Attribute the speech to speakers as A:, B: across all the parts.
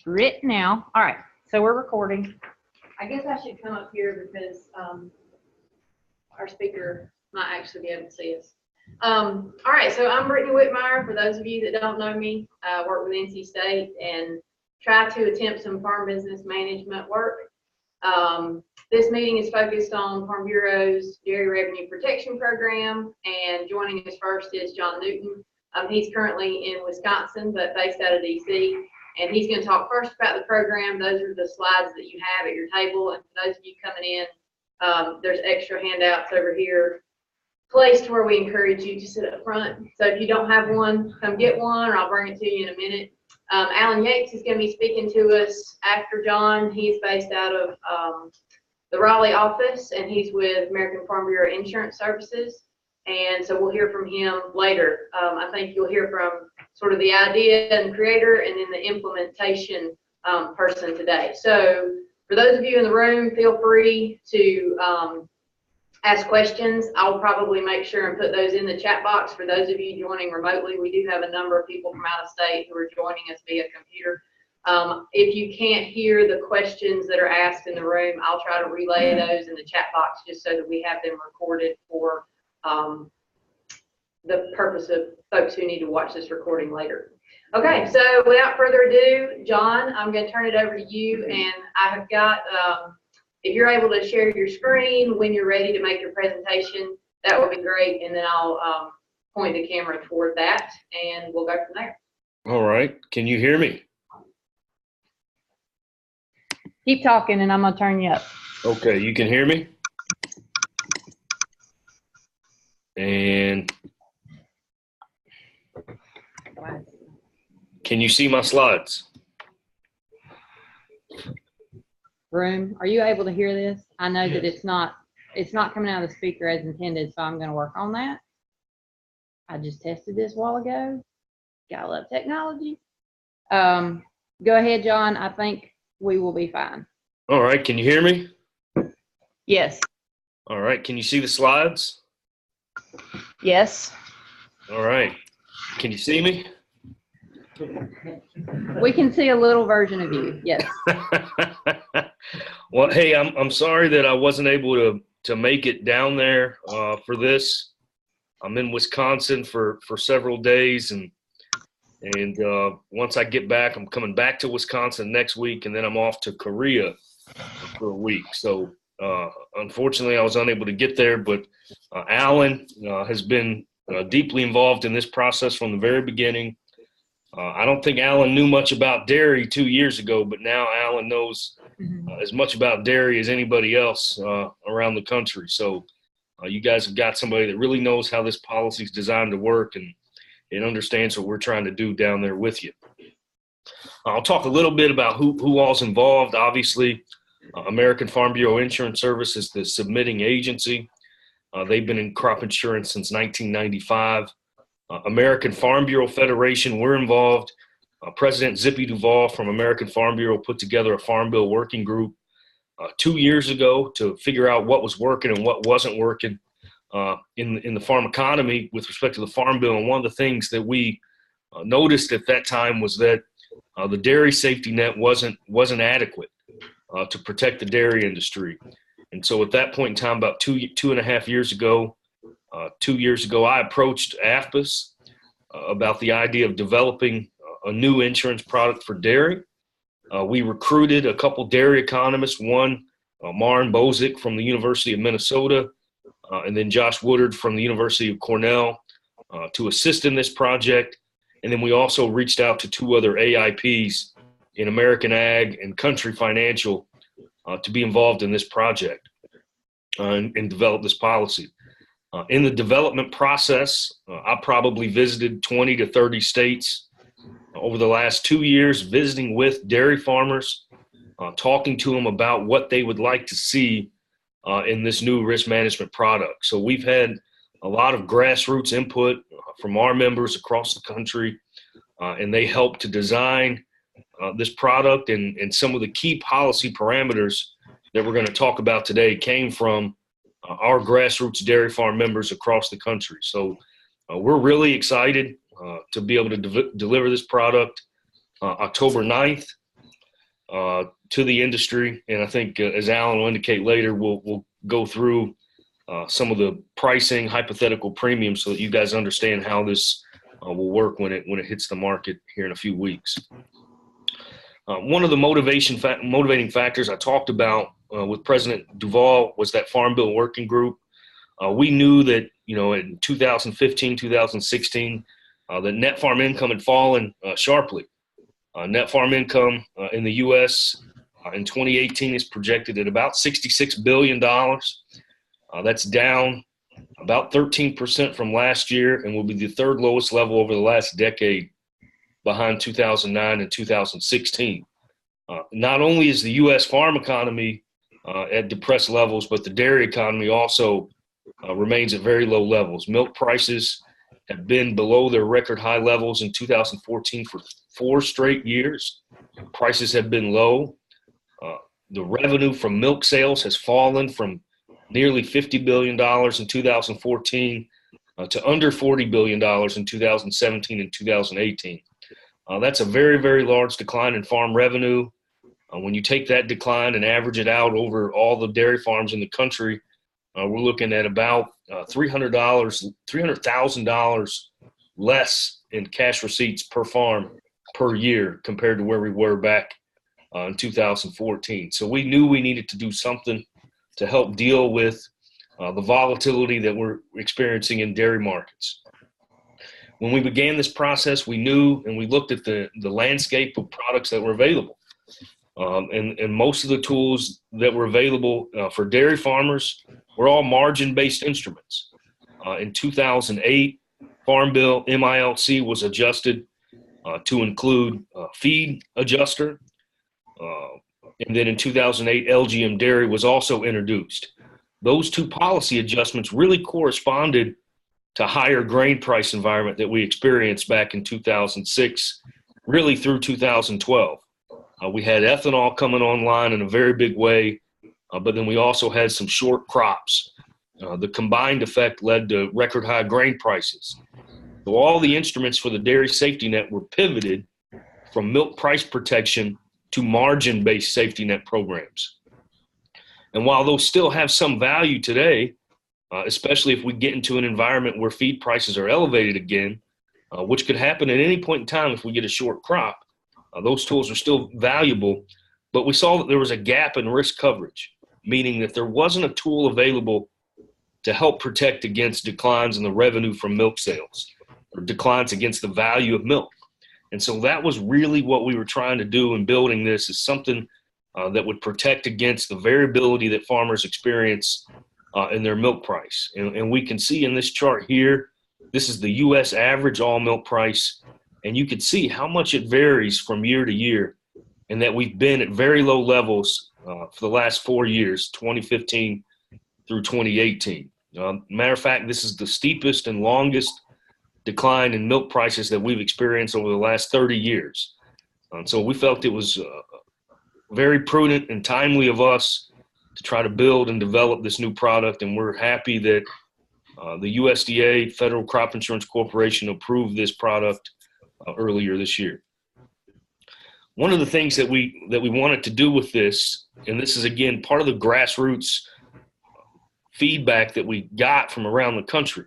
A: Written now. All right, so we're recording. I guess I should come up here because our speaker might actually be able to see us. All right, so I'm Brittany Whitmire. For those of you that don't know me, I work with NC State and try to attempt some farm business management work. This meeting is focused on Farm Bureau's Dairy Revenue Protection Program, and joining us first is John Newton. He's currently in Wisconsin, but based out of DC, and he's going to talk first about the program. Those are the slides that you have at your table, and for those of you coming in, there's extra handouts over here placed where we encourage you to sit up front. So if you don't have one, come get one, or I'll bring it to you in a minute. Alan Yates is going to be speaking to us after John. He's based out of the Raleigh office, and he's with American Farm Bureau Insurance Services. And so we'll hear from him later. I think you'll hear from sort of the idea and creator and then the implementation person today. So for those of you in the room, feel free to ask questions. I'll probably make sure and put those in the chat box. For those of you joining remotely, we do have a number of people from out of state who are joining us via computer. If you can't hear the questions that are asked in the room, I'll try to relay those in the chat box just so that we have them recorded for the purpose of folks who need to watch this recording later. Okay, so without further ado, John, I'm going to turn it over to you, and I have got, if you're able to share your screen when you're ready to make your presentation, that would be great, and then I'll point the camera toward that, and we'll go from there.
B: All right, can you hear me?
A: Keep talking, and I'm going to turn you up.
B: Okay, you can hear me? And can you see my slides?
A: Room, are you able to hear this? I know that it's not coming out of the speaker as intended, so I'm going to work on that. I just tested this a while ago. Gotta love technology. Go ahead, John. I think we will be fine.
B: All right, can you hear me?
A: Yes.
B: All right, can you see the slides?
A: Yes.
B: All right, can you see me?
A: We can see a little version of you. Yes.
B: Well, hey, I'm sorry that I wasn't able to make it down there for this. I'm in Wisconsin for several days, and once I get back, I'm coming back to Wisconsin next week, and then I'm off to Korea for a week. So unfortunately, I was unable to get there, but Alan has been deeply involved in this process from the very beginning. I don't think Alan knew much about dairy 2 years ago, but now Alan knows as much about dairy as anybody else around the country. So you guys have got somebody that really knows how this policy is designed to work, and it understands what we're trying to do down there with you. I'll talk a little bit about who all's involved. Obviously, American Farm Bureau Insurance Service is the submitting agency. They've been in crop insurance since 1995. American Farm Bureau Federation, we're involved. President Zippy Duvall from American Farm Bureau put together a Farm Bill working group 2 years ago to figure out what was working and what wasn't working in the farm economy with respect to the Farm Bill. And one of the things that we noticed at that time was that the dairy safety net wasn't adequate to protect the dairy industry. And so at that point in time, about two and a half years ago, 2 years ago, I approached AFPIS about the idea of developing a new insurance product for dairy. We recruited a couple dairy economists, one, Maren Bozic from the University of Minnesota, and then Josh Woodard from the University of Cornell to assist in this project. And then we also reached out to two other AIPs in American Ag and Country Financial to be involved in this project and develop this policy. In the development process, I probably visited 20 to 30 states over the last 2 years, visiting with dairy farmers, talking to them about what they would like to see in this new risk management product. So we've had a lot of grassroots input from our members across the country, and they helped to design this product, and some of the key policy parameters that we're going to talk about today came from our grassroots dairy farm members across the country. So we're really excited to be able to deliver this product October 9th. to the industry. And I think, as Alan will indicate later, we'll go through some of the pricing, hypothetical premiums, so that you guys understand how this will work when it hits the market here in a few weeks. One of the motivating factors I talked about with President Duvall was that Farm Bill Working Group. We knew that, in 2015, 2016, the net farm income had fallen sharply. Net farm income in the U.S. In 2018 is projected at about $66 billion. That's down about 13% from last year and will be the third lowest level over the last decade, behind 2009 and 2016. Not only is the U.S. farm economy at depressed levels, but the dairy economy also remains at very low levels. Milk prices have been below their record high levels in 2014 for 4 straight years. Prices have been low. The revenue from milk sales has fallen from nearly $50 billion in 2014 to under $40 billion in 2017 and 2018. That's a very, very large decline in farm revenue. When you take that decline and average it out over all the dairy farms in the country, we're looking at about $300,000 less in cash receipts per farm per year compared to where we were back in 2014. So we knew we needed to do something to help deal with the volatility that we're experiencing in dairy markets. When we began this process, we knew and we looked at the landscape of products that were available. And most of the tools that were available for dairy farmers were all margin-based instruments. In 2008, Farm Bill MILC was adjusted to include feed adjuster. And then in 2008, LGM dairy was also introduced. Those two policy adjustments really corresponded to higher grain price environment that we experienced back in 2006, really through 2012. We had ethanol coming online in a very big way, but then we also had some short crops. The combined effect led to record high grain prices. So all the instruments for the dairy safety net were pivoted from milk price protection to margin-based safety net programs. And while those still have some value today, especially if we get into an environment where feed prices are elevated again, which could happen at any point in time if we get a short crop, those tools are still valuable, but we saw that there was a gap in risk coverage, meaning that there wasn't a tool available to help protect against declines in the revenue from milk sales or declines against the value of milk. And so that was really what we were trying to do in building this, is something that would protect against the variability that farmers experience in their milk price. And we can see in this chart here, this is the U.S. average all milk price, and you can see how much it varies from year to year, and that we've been at very low levels for the last 4 years, 2015 through 2018. Matter of fact, this is the steepest and longest decline in milk prices that we've experienced over the last 30 years. So we felt it was very prudent and timely of us to try to build and develop this new product, and we're happy that the USDA, Federal Crop Insurance Corporation, approved this product earlier this year. One of the things that we wanted to do with this, and this is again part of the grassroots feedback that we got from around the country.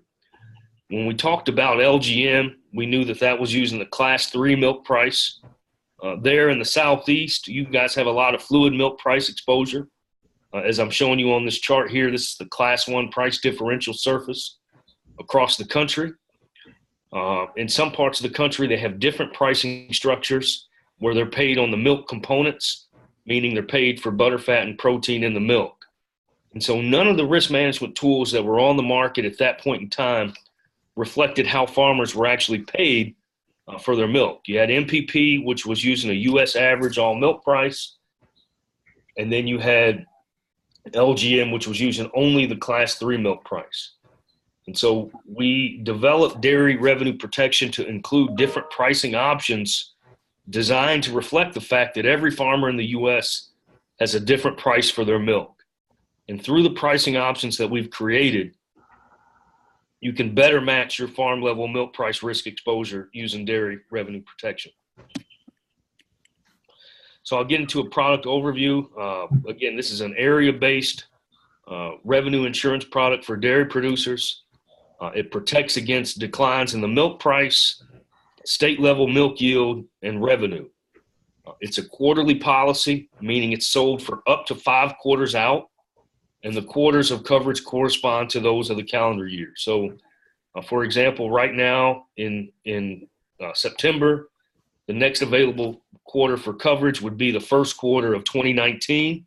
B: When we talked about LGM, we knew that that was using the Class 3 milk price. There in the Southeast, you guys have a lot of fluid milk price exposure. As I'm showing you on this chart here, this is the Class 1 price differential surface across the country. In some parts of the country, they have different pricing structures where they're paid on the milk components, meaning they're paid for butter, fat, and protein in the milk. And so none of the risk management tools that were on the market at that point in time reflected how farmers were actually paid for their milk. You had MPP, which was using a U.S. average all milk price, and then you had LGM, which was using only the Class 3 milk price. And so we developed dairy revenue protection to include different pricing options designed to reflect the fact that every farmer in the U.S. has a different price for their milk. And through the pricing options that we've created, you can better match your farm level milk price risk exposure using dairy revenue protection. So I'll get into a product overview. Again, this is an area-based revenue insurance product for dairy producers. It protects against declines in the milk price, state-level milk yield, and revenue. It's a quarterly policy, meaning it's sold for up to 5 quarters out, and the quarters of coverage correspond to those of the calendar year. So, for example, right now in September, the next available quarter for coverage would be the first quarter of 2019,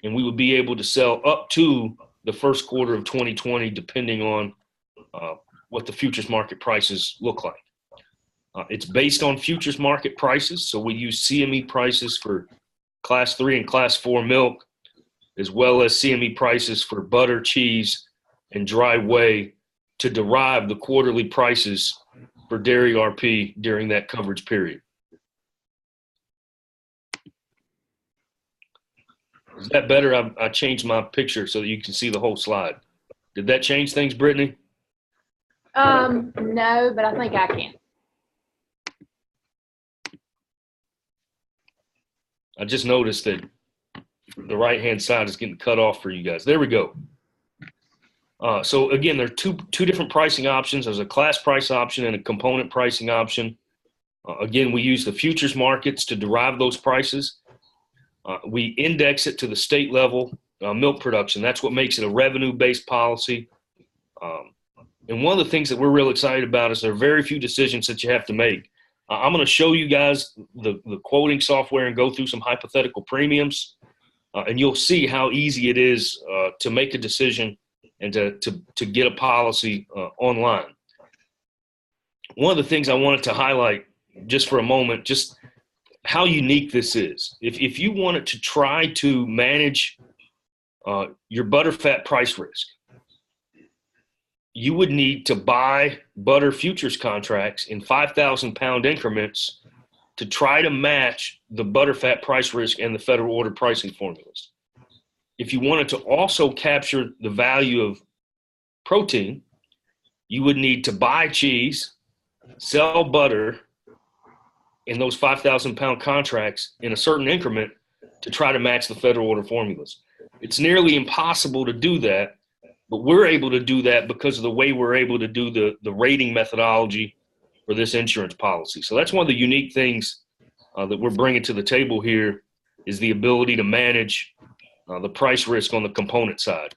B: and we would be able to sell up to the first quarter of 2020, depending on what the futures market prices look like. It's based on futures market prices, so we use CME prices for Class 3 and Class 4 milk, as well as CME prices for butter, cheese, and dry whey to derive the quarterly prices for dairy RP during that coverage period. Is that better? I changed my picture so that you can see the whole slide. Did that change things, Brittany?
A: No, but I think I can.
B: I just noticed that the right-hand side is getting cut off for you guys. There we go. So again, there are two different pricing options. There's a class price option and a component pricing option. Again, we use the futures markets to derive those prices. We index it to the state level milk production. That's what makes it a revenue-based policy. And one of the things that we're real excited about is there are very few decisions that you have to make. I'm going to show you guys the quoting software and go through some hypothetical premiums, and you'll see how easy it is to make a decision and to get a policy online. One of the things I wanted to highlight just for a moment, just how unique this is. If you wanted to try to manage your butterfat price risk, you would need to buy butter futures contracts in 5,000-pound increments to try to match the butterfat price risk and the federal order pricing formulas. If you wanted to also capture the value of protein, you would need to buy cheese, sell butter in those 5,000-pound contracts in a certain increment to try to match the federal order formulas. It's nearly impossible to do that, but we're able to do that because of the way we're able to do the rating methodology for this insurance policy. So that's one of the unique things that we're bringing to the table here is the ability to manage the price risk on the component side.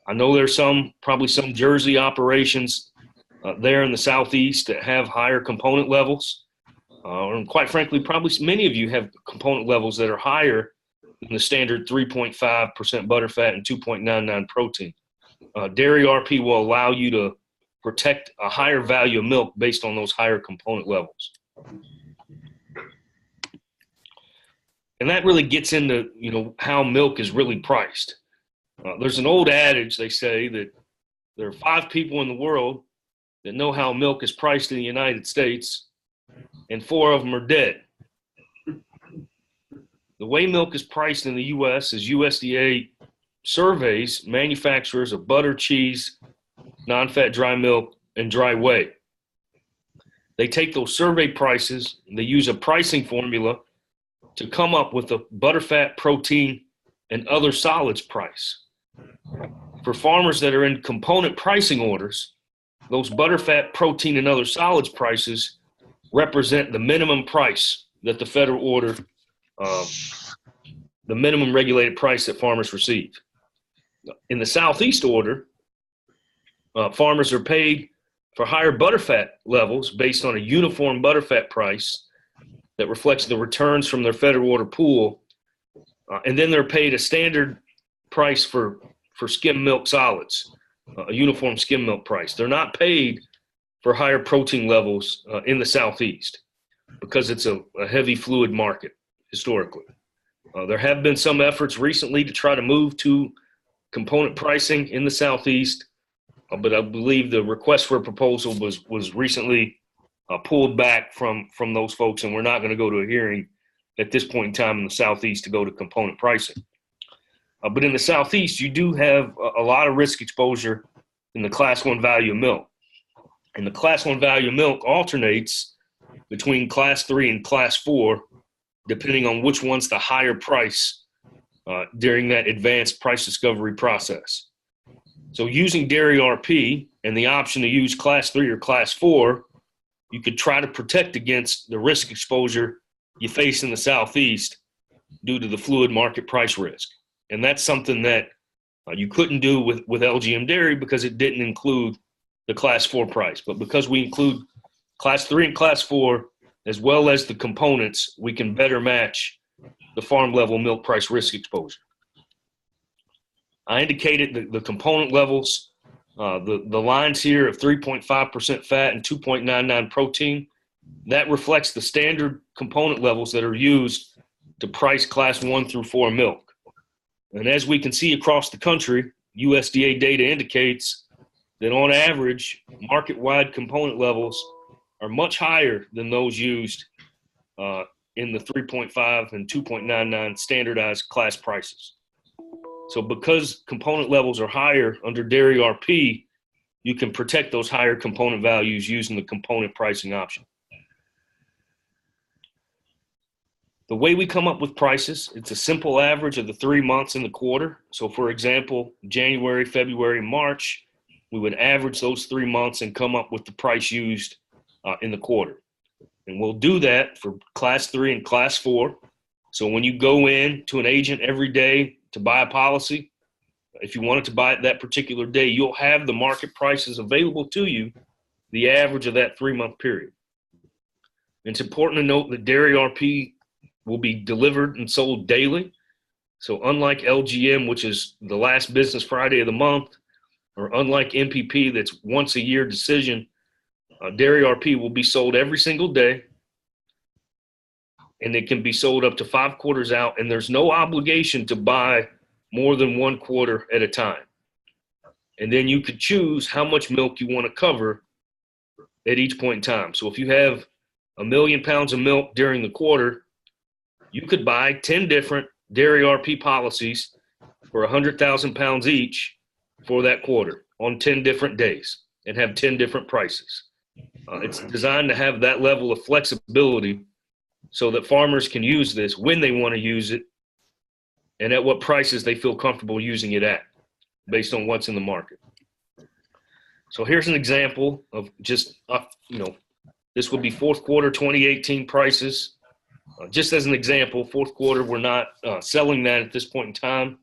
B: I know there's probably some Jersey operations there in the Southeast that have higher component levels. And quite frankly, probably many of you have component levels that are higher than the standard 3.5% butterfat and 2.99 protein. Dairy RP will allow you to protect a higher value of milk based on those higher component levels. And that really gets into, how milk is really priced. There's an old adage, they say, that there are 5 people in the world that know how milk is priced in the United States, and 4 of them are dead. The way milk is priced in the U.S. is USDA surveys manufacturers of butter, cheese, non-fat dry milk, and dry whey. They take those survey prices, and they use a pricing formula to come up with a butterfat, protein, and other solids price. For farmers that are in component pricing orders, those butterfat, protein, and other solids prices represent the minimum price that the federal order, the minimum regulated price that farmers receive. In the Southeast order, farmers are paid for higher butterfat levels based on a uniform butterfat price that reflects the returns from their federal order pool, and then they're paid a standard price for skim milk solids, a uniform skim milk price. They're not paid for higher protein levels in the Southeast because it's a heavy fluid market historically. There have been some efforts recently to try to move to component pricing in the Southeast, but I believe the request for a proposal was recently pulled back from those folks, and we're not going to go to a hearing at this point in time in the Southeast to go to component pricing. But in the Southeast, you do have a lot of risk exposure in the Class 1 value of milk. And the Class 1 value of milk alternates between Class 3 and Class 4 depending on which one's the higher price during that advanced price discovery process. So using dairy RP and the option to use class 3 or class 4, you could try to protect against the risk exposure you face in the Southeast due to the fluid market price risk. And that's something that you couldn't do with LGM Dairy because it didn't include the class 4 price. But because we include class 3 and class 4, as well as the components, we can better match the farm level milk price risk exposure. I indicated the component levels, the lines here of 3.5% fat and 2.99 protein. That reflects the standard component levels that are used to price class 1 through 4 milk. And as we can see across the country, USDA data indicates that on average, market-wide component levels are much higher than those used in the 3.5 and 2.99 standardized class prices. So because component levels are higher under dairy RP, you can protect those higher component values using the component pricing option. The way we come up with prices, it's a simple average of the 3 months in the quarter. So for example, January, February, March, we would average those 3 months and come up with the price used in the quarter. And we'll do that for class 3 and class 4. So when you go in to an agent every day to buy a policy, if you wanted to buy it that particular day, you'll have the market prices available to you, the average of that 3-month period. It's important to note that dairy RP will be delivered and sold daily. So unlike LGM, which is the last business Friday of the month, or unlike MPP, that's once a year decision, dairy RP will be sold every single day, and it can be sold up to 5 quarters out, and there's no obligation to buy more than 1 quarter at a time. And then you could choose how much milk you want to cover at each point in time. So if you have 1 million pounds of milk during the quarter, you could buy 10 different dairy RP policies for 100,000 pounds each for that quarter on 10 different days and have 10 different prices. It's designed to have that level of flexibility so that farmers can use this when they want to use it and at what prices they feel comfortable using it at based on what's in the market. So here's an example of just, this would be fourth quarter 2018 prices. Just as an example, fourth quarter, we're not selling that at this point in time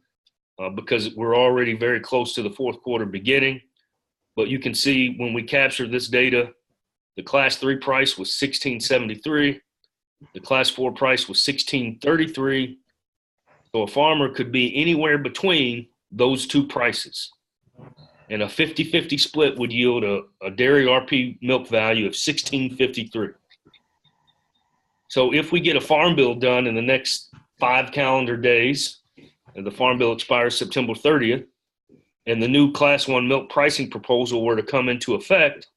B: because we're already very close to the fourth quarter beginning. But you can see when we capture this data, the class 3 price was $16.73. The class 4 price was $16.33. So a farmer could be anywhere between those two prices. And a 50-50 split would yield a dairy RP milk value of $16.53. So if we get a farm bill done in the next 5 calendar days, and the farm bill expires September 30th, and the new class 1 milk pricing proposal were to come into effect,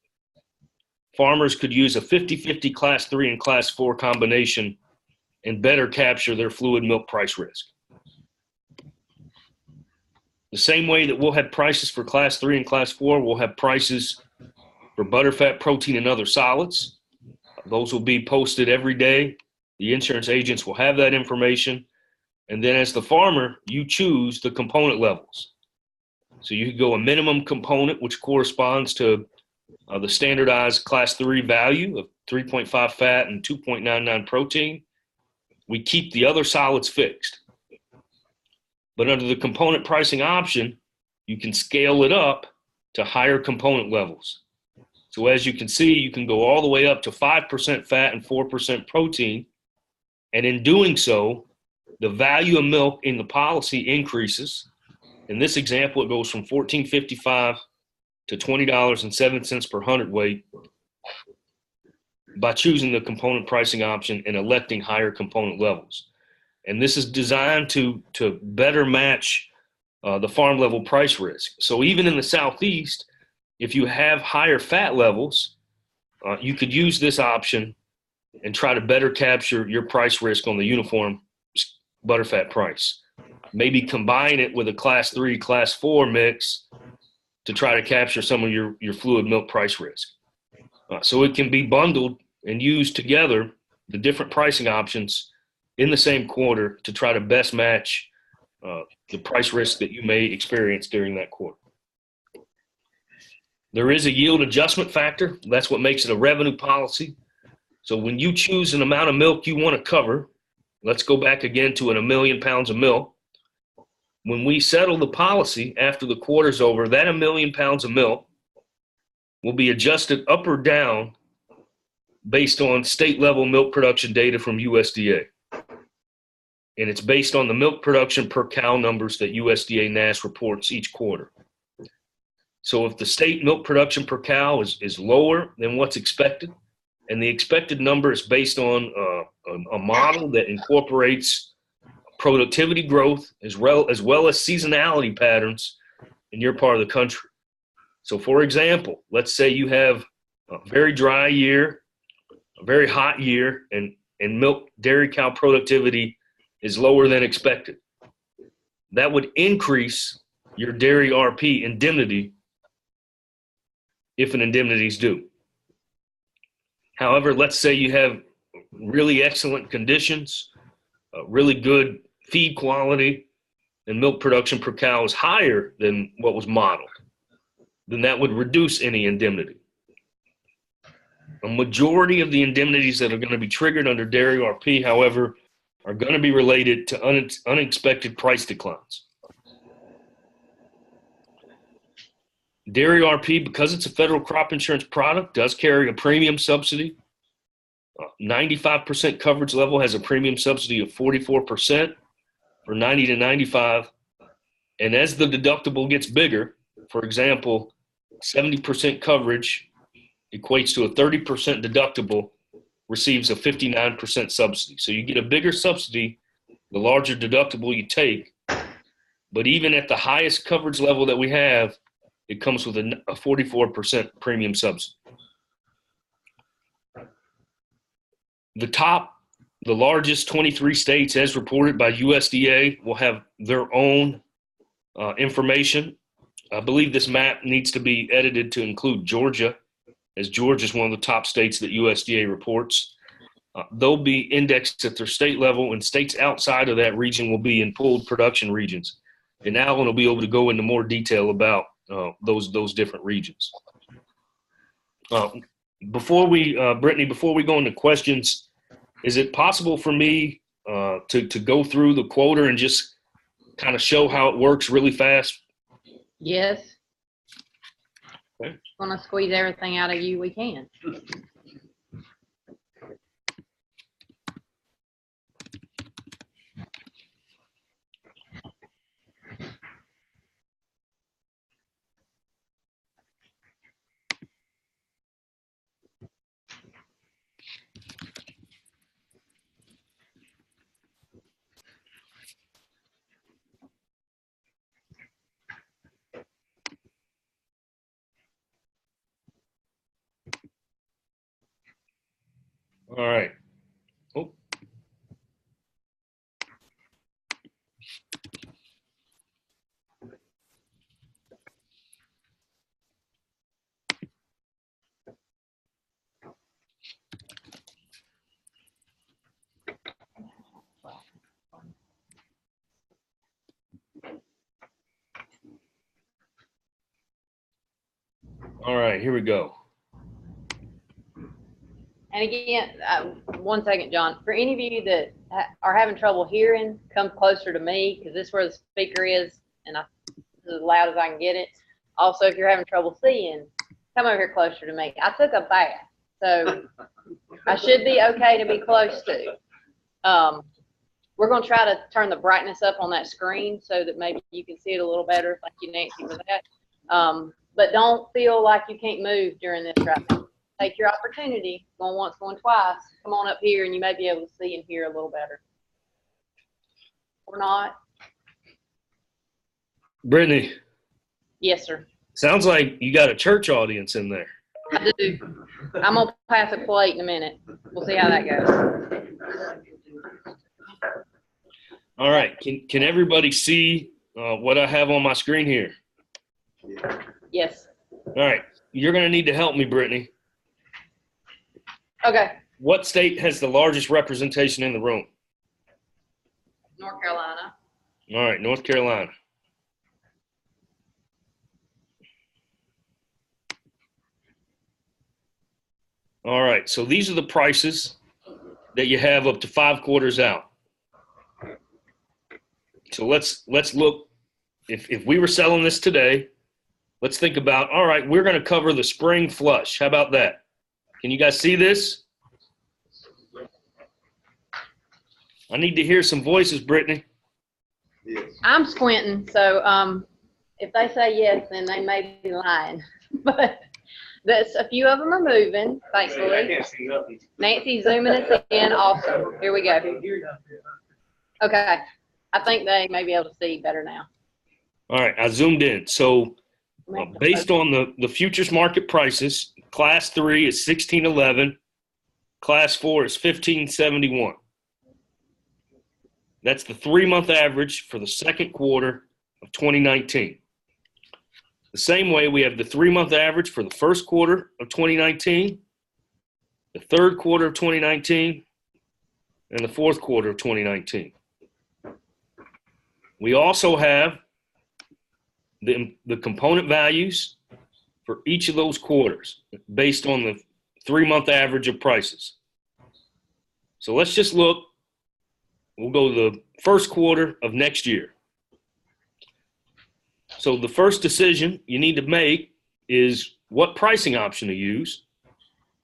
B: farmers could use a 50-50 class 3 and class 4 combination and better capture their fluid milk price risk. The same way that we'll have prices for class 3 and class 4, we'll have prices for butterfat, protein, and other solids. Those will be posted every day. The insurance agents will have that information. And then as the farmer, you choose the component levels. So you could go a minimum component, which corresponds to the standardized class 3 value of 3.5 fat and 2.99 protein. We keep the other solids fixed. But under the component pricing option, you can scale it up to higher component levels. So as you can see, you can go all the way up to 5% fat and 4% protein. And in doing so, the value of milk in the policy increases. In this example, it goes from $14.55 to $20.07 per hundredweight by choosing the component pricing option and electing higher component levels. And this is designed to better match the farm level price risk. So even in the Southeast, if you have higher fat levels, you could use this option and try to better capture your price risk on the uniform butterfat price. Maybe combine it with a class 3, class 4 mix to try to capture some of your fluid milk price risk. So it can be bundled and used together, the different pricing options, in the same quarter to try to best match the price risk that you may experience during that quarter. There is a yield adjustment factor. That's what makes it a revenue policy. So when you choose an amount of milk you want to cover, let's go back again to 1 million pounds of milk. When we settle the policy after the quarter's over, that 1 million pounds of milk will be adjusted up or down based on state level milk production data from USDA. And it's based on the milk production per cow numbers that USDA NASS reports each quarter. So if the state milk production per cow is lower than what's expected, and the expected number is based on a model that incorporates productivity growth as well as seasonality patterns in your part of the country. So for example, let's say you have a very dry year, a very hot year, and milk dairy cow productivity is lower than expected. That would increase your dairy RP indemnity if an indemnity is due. However, let's say you have really excellent conditions, really good feed quality, and milk production per cow is higher than what was modeled, then that would reduce any indemnity. A majority of the indemnities that are going to be triggered under dairy RP, however, are going to be related to unexpected price declines. Dairy RP, because it's a federal crop insurance product, does carry a premium subsidy. 95% coverage level has a premium subsidy of 44% for 90 to 95. And as the deductible gets bigger, for example, 70% coverage equates to a 30% deductible, receives a 59% subsidy. So you get a bigger subsidy the larger deductible you take. But even at the highest coverage level that we have, it comes with a 44% premium subsidy. The largest 23 states, as reported by USDA, will have their own information. I believe this map needs to be edited to include Georgia, as Georgia is one of the top states that USDA reports. They'll be indexed at their state level, and states outside of that region will be in pooled production regions. And Alan will be able to go into more detail about those different regions. Brittany, before we go into questions, is it possible for me to go through the quota and just kind of show how it works really fast?
A: Yes.
B: Okay.
A: Want to squeeze everything out of you we can.
B: All right. Oh. All right, here we go.
A: And again, 1 second, John. For any of you that are having trouble hearing, come closer to me because this is where the speaker is, and this is as loud as I can get it. Also, if you're having trouble seeing, come over here closer to me. I took a bath, so I should be okay to be close to. We're going to try to turn the brightness up on that screen so that maybe you can see it a little better. Thank you, Nancy, for that. But don't feel like you can't move during this right now. Take your opportunity, going once, going twice. Come on up here and you may be able to see and hear a little better. Or not.
B: Brittany.
A: Yes, sir.
B: Sounds like you got a church audience in there.
A: I do. I'm going to pass a plate in a minute. We'll see how that goes.
B: All right. Can everybody see what I have on my screen here?
A: Yes.
B: All right. You're going to need to help me, Brittany.
A: Okay.
B: What state has the largest representation in the room?
A: North Carolina.
B: All right, North Carolina. All right, so these are the prices that you have up to 5 quarters out. So let's look, if we were selling this today, let's think about, all right, we're going to cover the spring flush. How about that? Can you guys see this? I need to hear some voices, Brittany.
C: Yes.
A: I'm squinting, so if they say yes, then they may be lying. But that's a few of them are moving,
C: I
A: thankfully.
C: can't see nothing.
A: Nancy's zooming us in. Awesome. Here we go. Okay. I think they may be able to see better now.
B: All right, I zoomed in. So based on the futures market prices, class 3 is 1611, class 4 is 1571. That's the 3-month average for the second quarter of 2019. The same way, we have the 3-month average for the first quarter of 2019, the third quarter of 2019, and the fourth quarter of 2019. We also have the component values for each of those quarters based on the 3-month average of prices. So let's just look. We'll go to the first quarter of next year. So the first decision you need to make is what pricing option to use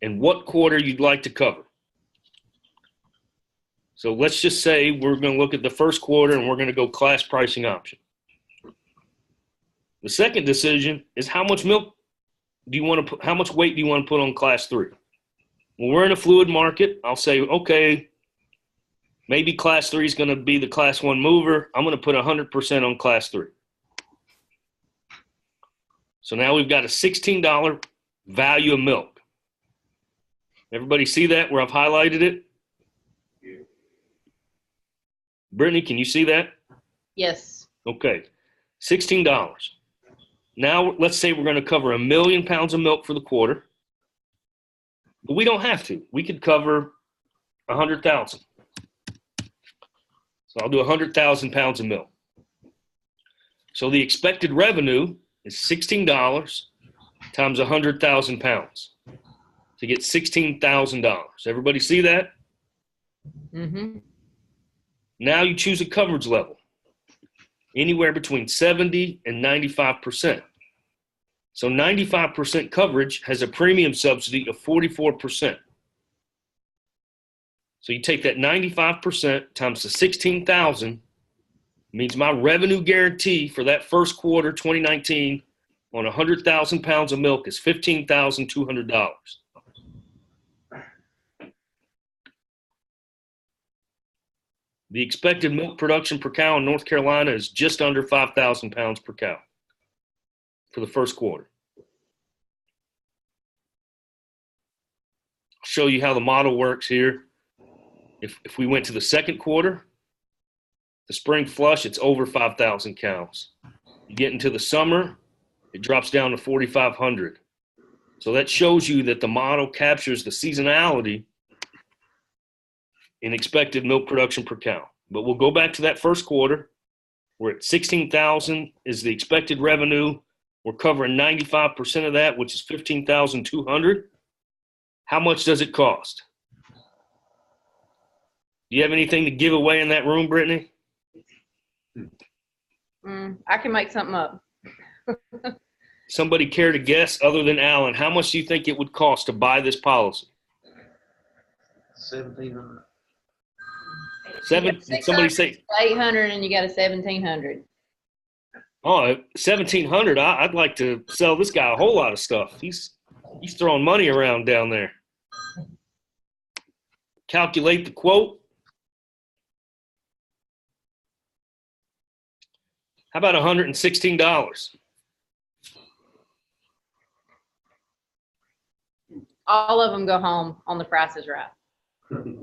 B: and what quarter you'd like to cover. So let's just say we're going to look at the first quarter and we're going to go class pricing option. The second decision is how much milk do you want to put, how much weight do you want to put on class 3? When we're in a fluid market, I'll say, okay, maybe class 3 is going to be the class 1 mover. I'm going to put 100% on class 3. So now we've got a $16 value of milk. Everybody see that where I've highlighted it?
C: Yeah.
B: Brittany, can you see that?
A: Yes.
B: Okay, $16. Now let's say we're going to cover 1 million pounds of milk for the quarter, but we don't have to. We could cover 100,000. So I'll do 100,000 pounds of milk. So the expected revenue is $16 times 100,000 pounds to get $16,000. Everybody see that?
A: Mm-hmm.
B: Now you choose a coverage level, anywhere between 70 and 95%. So 95% coverage has a premium subsidy of 44%. So you take that 95% times the 16,000, means my revenue guarantee for that first quarter 2019 on 100,000 pounds of milk is $15,200. The expected milk production per cow in North Carolina is just under 5,000 pounds per cow for the first quarter. I'll show you how the model works here. If we went to the second quarter, the spring flush, it's over 5,000 cows. You get into the summer, it drops down to 4,500. So that shows you that the model captures the seasonality in expected milk production per cow. But we'll go back to that first quarter. We're at 16,000 is the expected revenue. We're covering 95% of that, which is 15,200. How much does it cost? Do you have anything to give away in that room, Brittany?
A: I can make something up.
B: Somebody care to guess other than Alan? How much do you think it would cost to buy this policy?
C: 1,700.
B: Did somebody say
A: 800 and you got a 1,700.
B: Oh, 1,700. I'd like to sell this guy a whole lot of stuff. He's throwing money around down there. Calculate the quote. How about $116?
A: All of them go home on the Price is Right.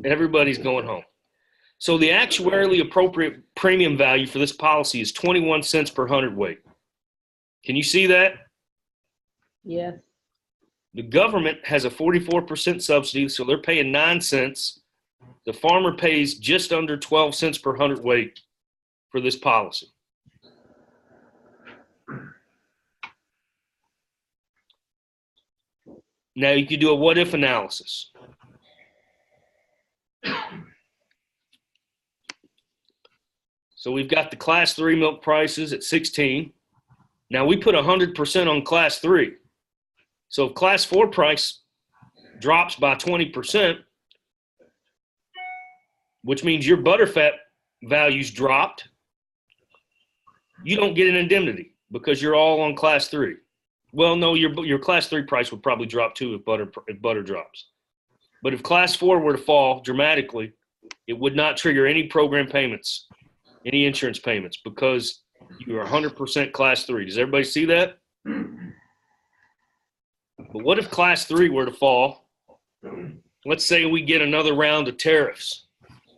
B: Everybody's going home. So the actuarially appropriate premium value for this policy is 21 cents per hundredweight. Can you see that?
A: Yes.
B: The government has a 44% subsidy, so they're paying 9 cents the farmer pays just under 12 cents per hundredweight for this policy. Now you could do a what-if analysis. So we've got the class 3 milk prices at 16. Now we put 100% on class 3. So if class 4 price drops by 20%, which means your butterfat values dropped, you don't get an indemnity because you're all on class 3. Well, no, your class 3 price would probably drop too if butter drops. But if class 4 were to fall dramatically, it would not trigger any program payments, any insurance payments, because you are 100% class 3. Does everybody see that? But what if class 3 were to fall? Let's say we get another round of tariffs,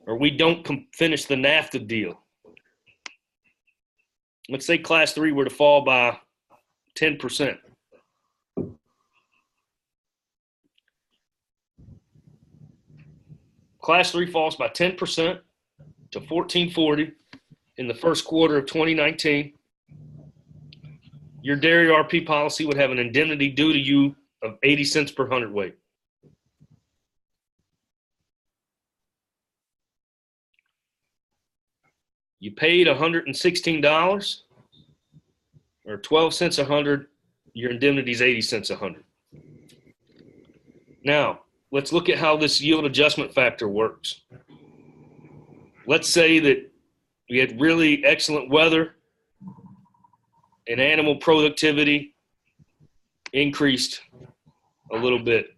B: or we don't finish the NAFTA deal. Let's say class 3 were to fall by 10%. Class 3 falls by 10% to $14.40 in the first quarter of 2019. Your dairy RP policy would have an indemnity due to you of 80 cents per hundredweight. You paid $116 or 12 cents a hundred. Your indemnity is 80 cents a hundred. Now, let's look at how this yield adjustment factor works. Let's say that we had really excellent weather and animal productivity increased a little bit.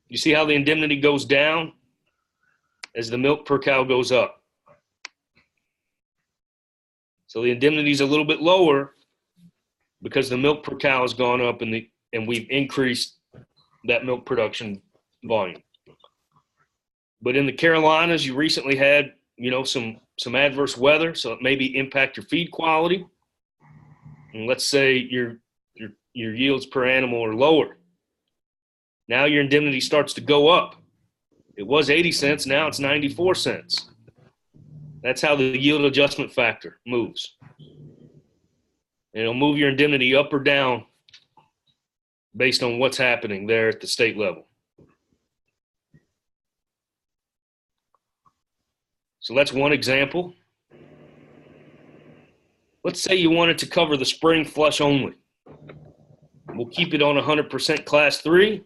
B: You see how the indemnity goes down as the milk per cow goes up. So the indemnity is a little bit lower because the milk per cow has gone up and we've increased that milk production volume. But in the Carolinas, you recently had, some adverse weather, so it maybe impact your feed quality. And let's say your yields per animal are lower. Now your indemnity starts to go up. It was 80 cents, now it's 94 cents. That's how the yield adjustment factor moves. And it'll move your indemnity up or down based on what's happening there at the state level. So that's one example. Let's say you wanted to cover the spring flush only. We'll keep it on 100% class 3.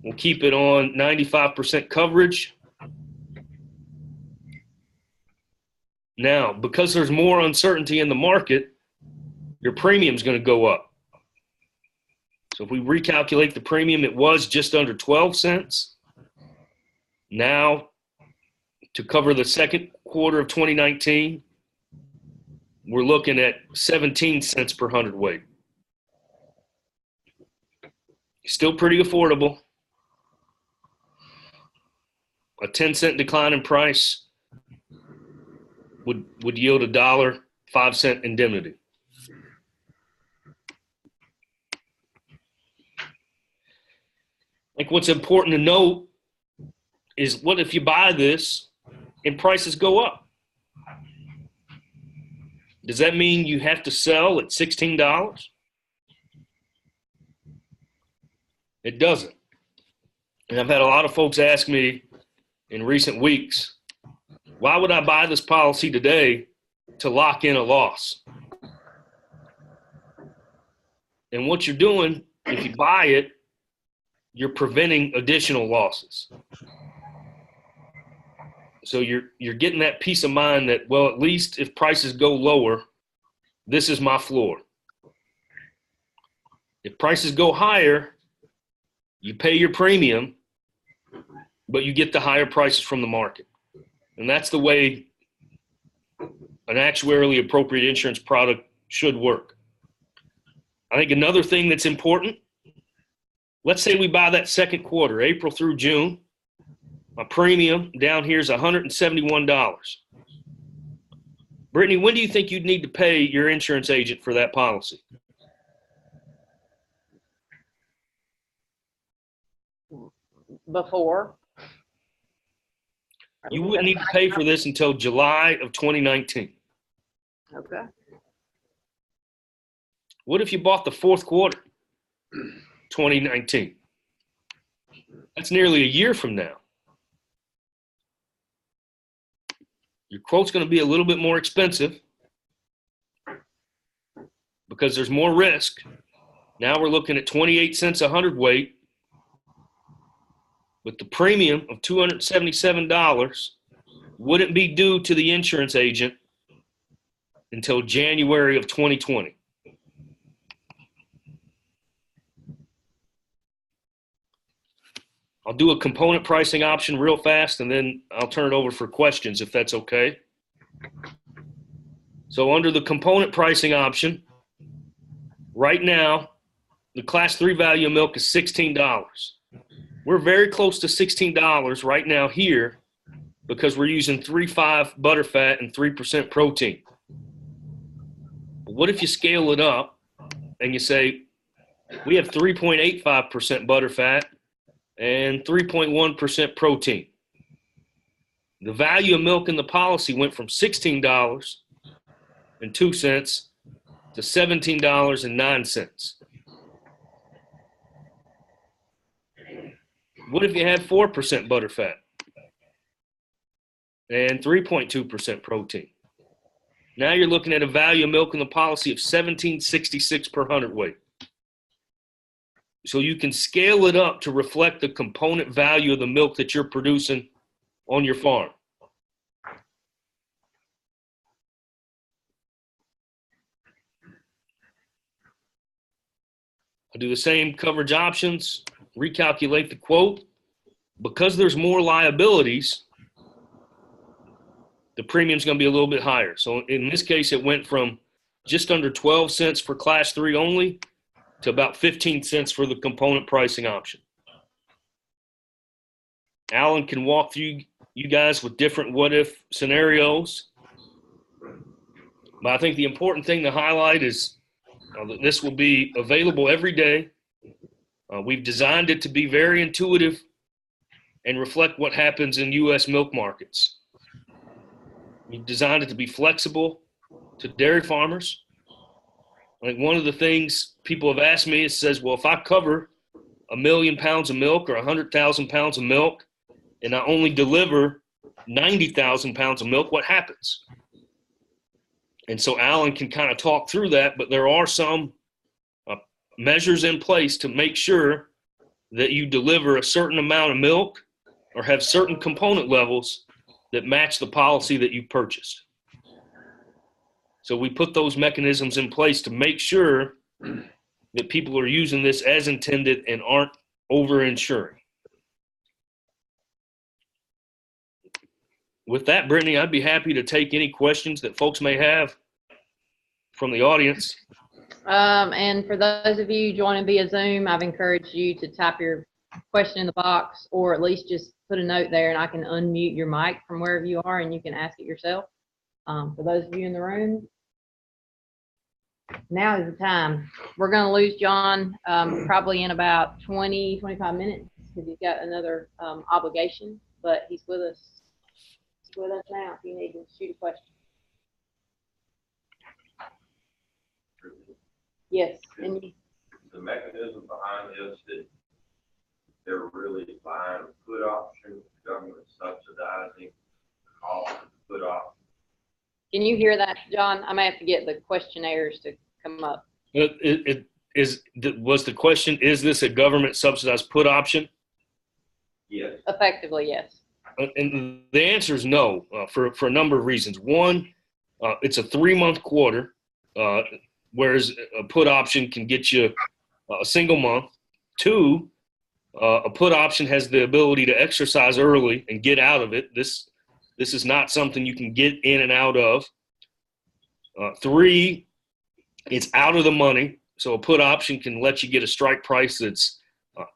B: We'll keep it on 95% coverage. Now, because there's more uncertainty in the market, your premium is going to go up. So if we recalculate the premium, it was just under 12 cents. Now, to cover the second quarter of 2019, we're looking at 17 cents per hundredweight. Still pretty affordable. A 10-cent decline in price would yield a $1.05 indemnity. Like, what's important to note is, what if you buy this and prices go up? Does that mean you have to sell at $16? It doesn't. And I've had a lot of folks ask me in recent weeks, why would I buy this policy today to lock in a loss? And what you're doing, if you buy it, you're preventing additional losses. So you're getting that peace of mind that, well, at least if prices go lower, this is my floor. If prices go higher, you pay your premium, but you get the higher prices from the market. And that's the way an actuarially appropriate insurance product should work. I think another thing that's important, let's say we buy that second quarter, April through June. My premium down here is $171. Brittany, when do you think you'd need to pay your insurance agent for that policy?
D: Before.
B: You wouldn't need to pay for this until July of 2019.
A: Okay.
B: What if you bought the fourth quarter, 2019? That's nearly a year from now. Your quote's going to be a little bit more expensive because there's more risk. Now we're looking at 28 cents a hundredweight with the premium of $277 wouldn't be due to the insurance agent until January of 2020. I'll do a component pricing option real fast, and then I'll turn it over for questions if that's okay. So under the component pricing option, right now, the class 3 value of milk is $16. We're very close to $16 right now here because we're using 3.5 butterfat and 3% protein. What if you scale it up and you say, we have 3.85% butterfat and 3.1% protein. The value of milk in the policy went from $16.02 to $17.09. What if you had 4% butterfat and 3.2% protein? Now you're looking at a value of milk in the policy of $17.66 per hundredweight. So you can scale it up to reflect the component value of the milk that you're producing on your farm. I'll do the same coverage options, recalculate the quote. Because there's more liabilities, the premium's going to be a little bit higher. So in this case, it went from just under 12 cents for class 3 only to about 15 cents for the component pricing option. Alan can walk through you guys with different what-if scenarios. But I think the important thing to highlight is that this will be available every day. We've designed it to be very intuitive and reflect what happens in U.S. milk markets. We've designed it to be flexible to dairy farmers. Like one of the things people have asked me is says, well, if I cover 1 million pounds of milk or 100,000 pounds of milk and I only deliver 90,000 pounds of milk, what happens? And so Alan can kind of talk through that, but there are some measures in place to make sure that you deliver a certain amount of milk or have certain component levels that match the policy that you purchased. So we put those mechanisms in place to make sure that people are using this as intended and aren't over-insuring. With that, Brittany, I'd be happy to take any questions that folks may have from the audience.
A: And for those of you joining via Zoom, I've encouraged you to type your question in the box or at least just put a note there and I can unmute your mic from wherever you are and you can ask it yourself. For those of you in the room, now is the time. We're going to lose John probably in about 20, 25 minutes because he's got another obligation, but he's with us. He's with us now if you need to shoot a question. Yes. And
C: The mechanism behind this that they're really buying a put option, the government subsidizing the cost of the put option.
A: can you hear that, John? I may have to get the questionnaires to come up.
B: Was the question, is this a government subsidized put option?
C: Yes.
A: Effectively, yes.
B: And the answer is no, for a number of reasons. One, it's a 3-month quarter, whereas a put option can get you a single month. Two, a put option has the ability to exercise early and get out of it. This is not something you can get in and out of. Three, it's out of the money. So a put option can let you get a strike price that's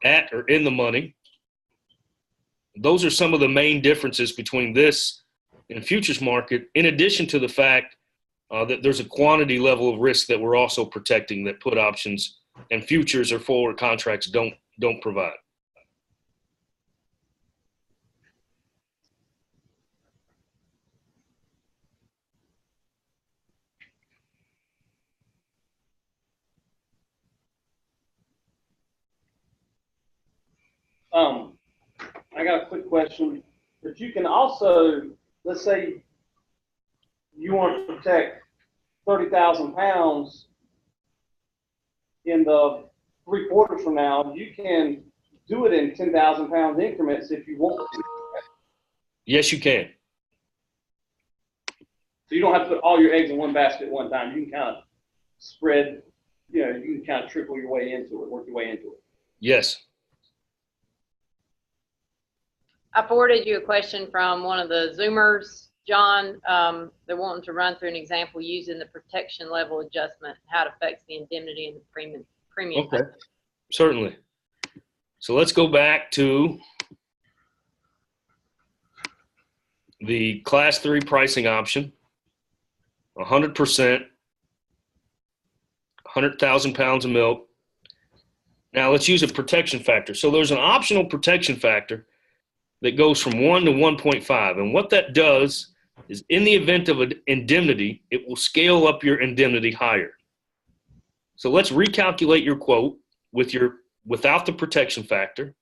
B: at or in the money. Those are some of the main differences between this and futures market, in addition to the fact that there's a quantity level of risk that we're also protecting that put options and futures or forward contracts don't provide.
D: I got a quick question. But you can also, let's say you want to protect 30,000 pounds in the 3 quarters from now, you can do it in 10,000 pound increments if you want to.
B: Yes, you can.
D: So you don't have to put all your eggs in one basket at one time. You can kind of spread, you can kind of trickle your way into it, work your way into it.
B: Yes.
A: I forwarded you a question from one of the Zoomers, John. They're wanting to run through an example using the protection level adjustment, how it affects the indemnity and the premium.
B: Okay. Certainly. So let's go back to the class 3 pricing option, 100%, 100,000 pounds of milk. Now let's use a protection factor. So there's an optional protection factor that goes from 1 to 1.5. And what that does is in the event of an indemnity, it will scale up your indemnity higher. So let's recalculate your quote without the protection factor.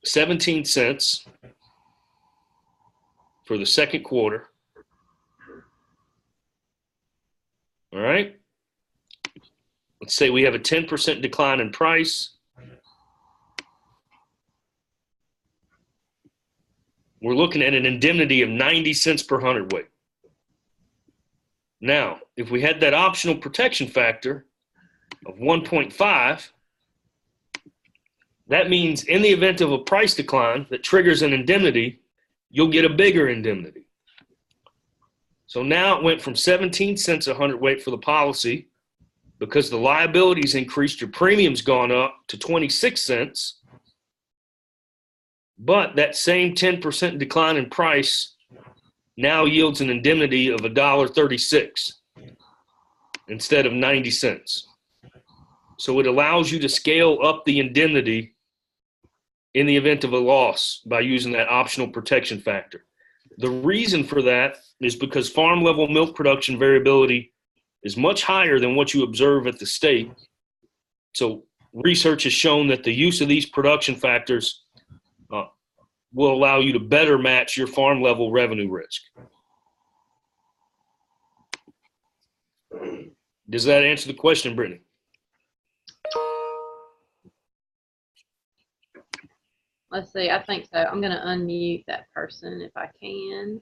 B: $0.17 for the second quarter. All right. Let's say we have a 10% decline in price. We're looking at an indemnity of 90 cents per hundredweight. Now, if we had that optional protection factor of 1.5, that means in the event of a price decline that triggers an indemnity, you'll get a bigger indemnity. So now it went from 17 cents a hundredweight for the policy. Because the liabilities increased, your premium's gone up to 26 cents. But that same 10% decline in price now yields an indemnity of $1.36 instead of 90 cents. So it allows you to scale up the indemnity in the event of a loss by using that optional protection factor. The reason for that is because farm level milk production variability is much higher than what you observe at the state. So research has shown that the use of these production factors will allow you to better match your farm level revenue risk. Does that answer the question, Brittany?
A: Let's see, I think so. I'm going to unmute that person if I can.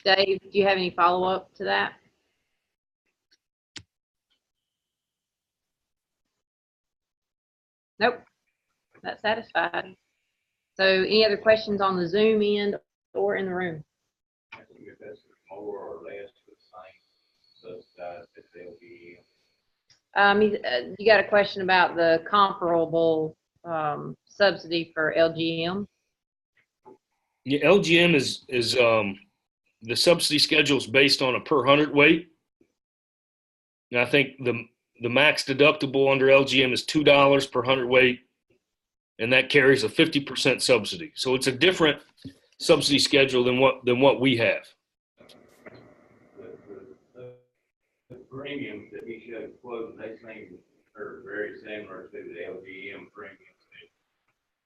A: Dave, do you have any follow-up to that? Nope, that's satisfied. So any other questions on the Zoom end or in the room?
C: I think if that's more or less the same, subsidized if they'll be.
A: You got a question about the comparable subsidy for LGM?
B: Yeah, LGM is the subsidy schedule is based on a per hundredweight. And I think the max deductible under LGM is $2 per hundredweight, and that carries a 50% subsidy. So it's a different subsidy schedule than what we have.
C: The premiums that he showed quote, they seem are very similar to the LGM premiums that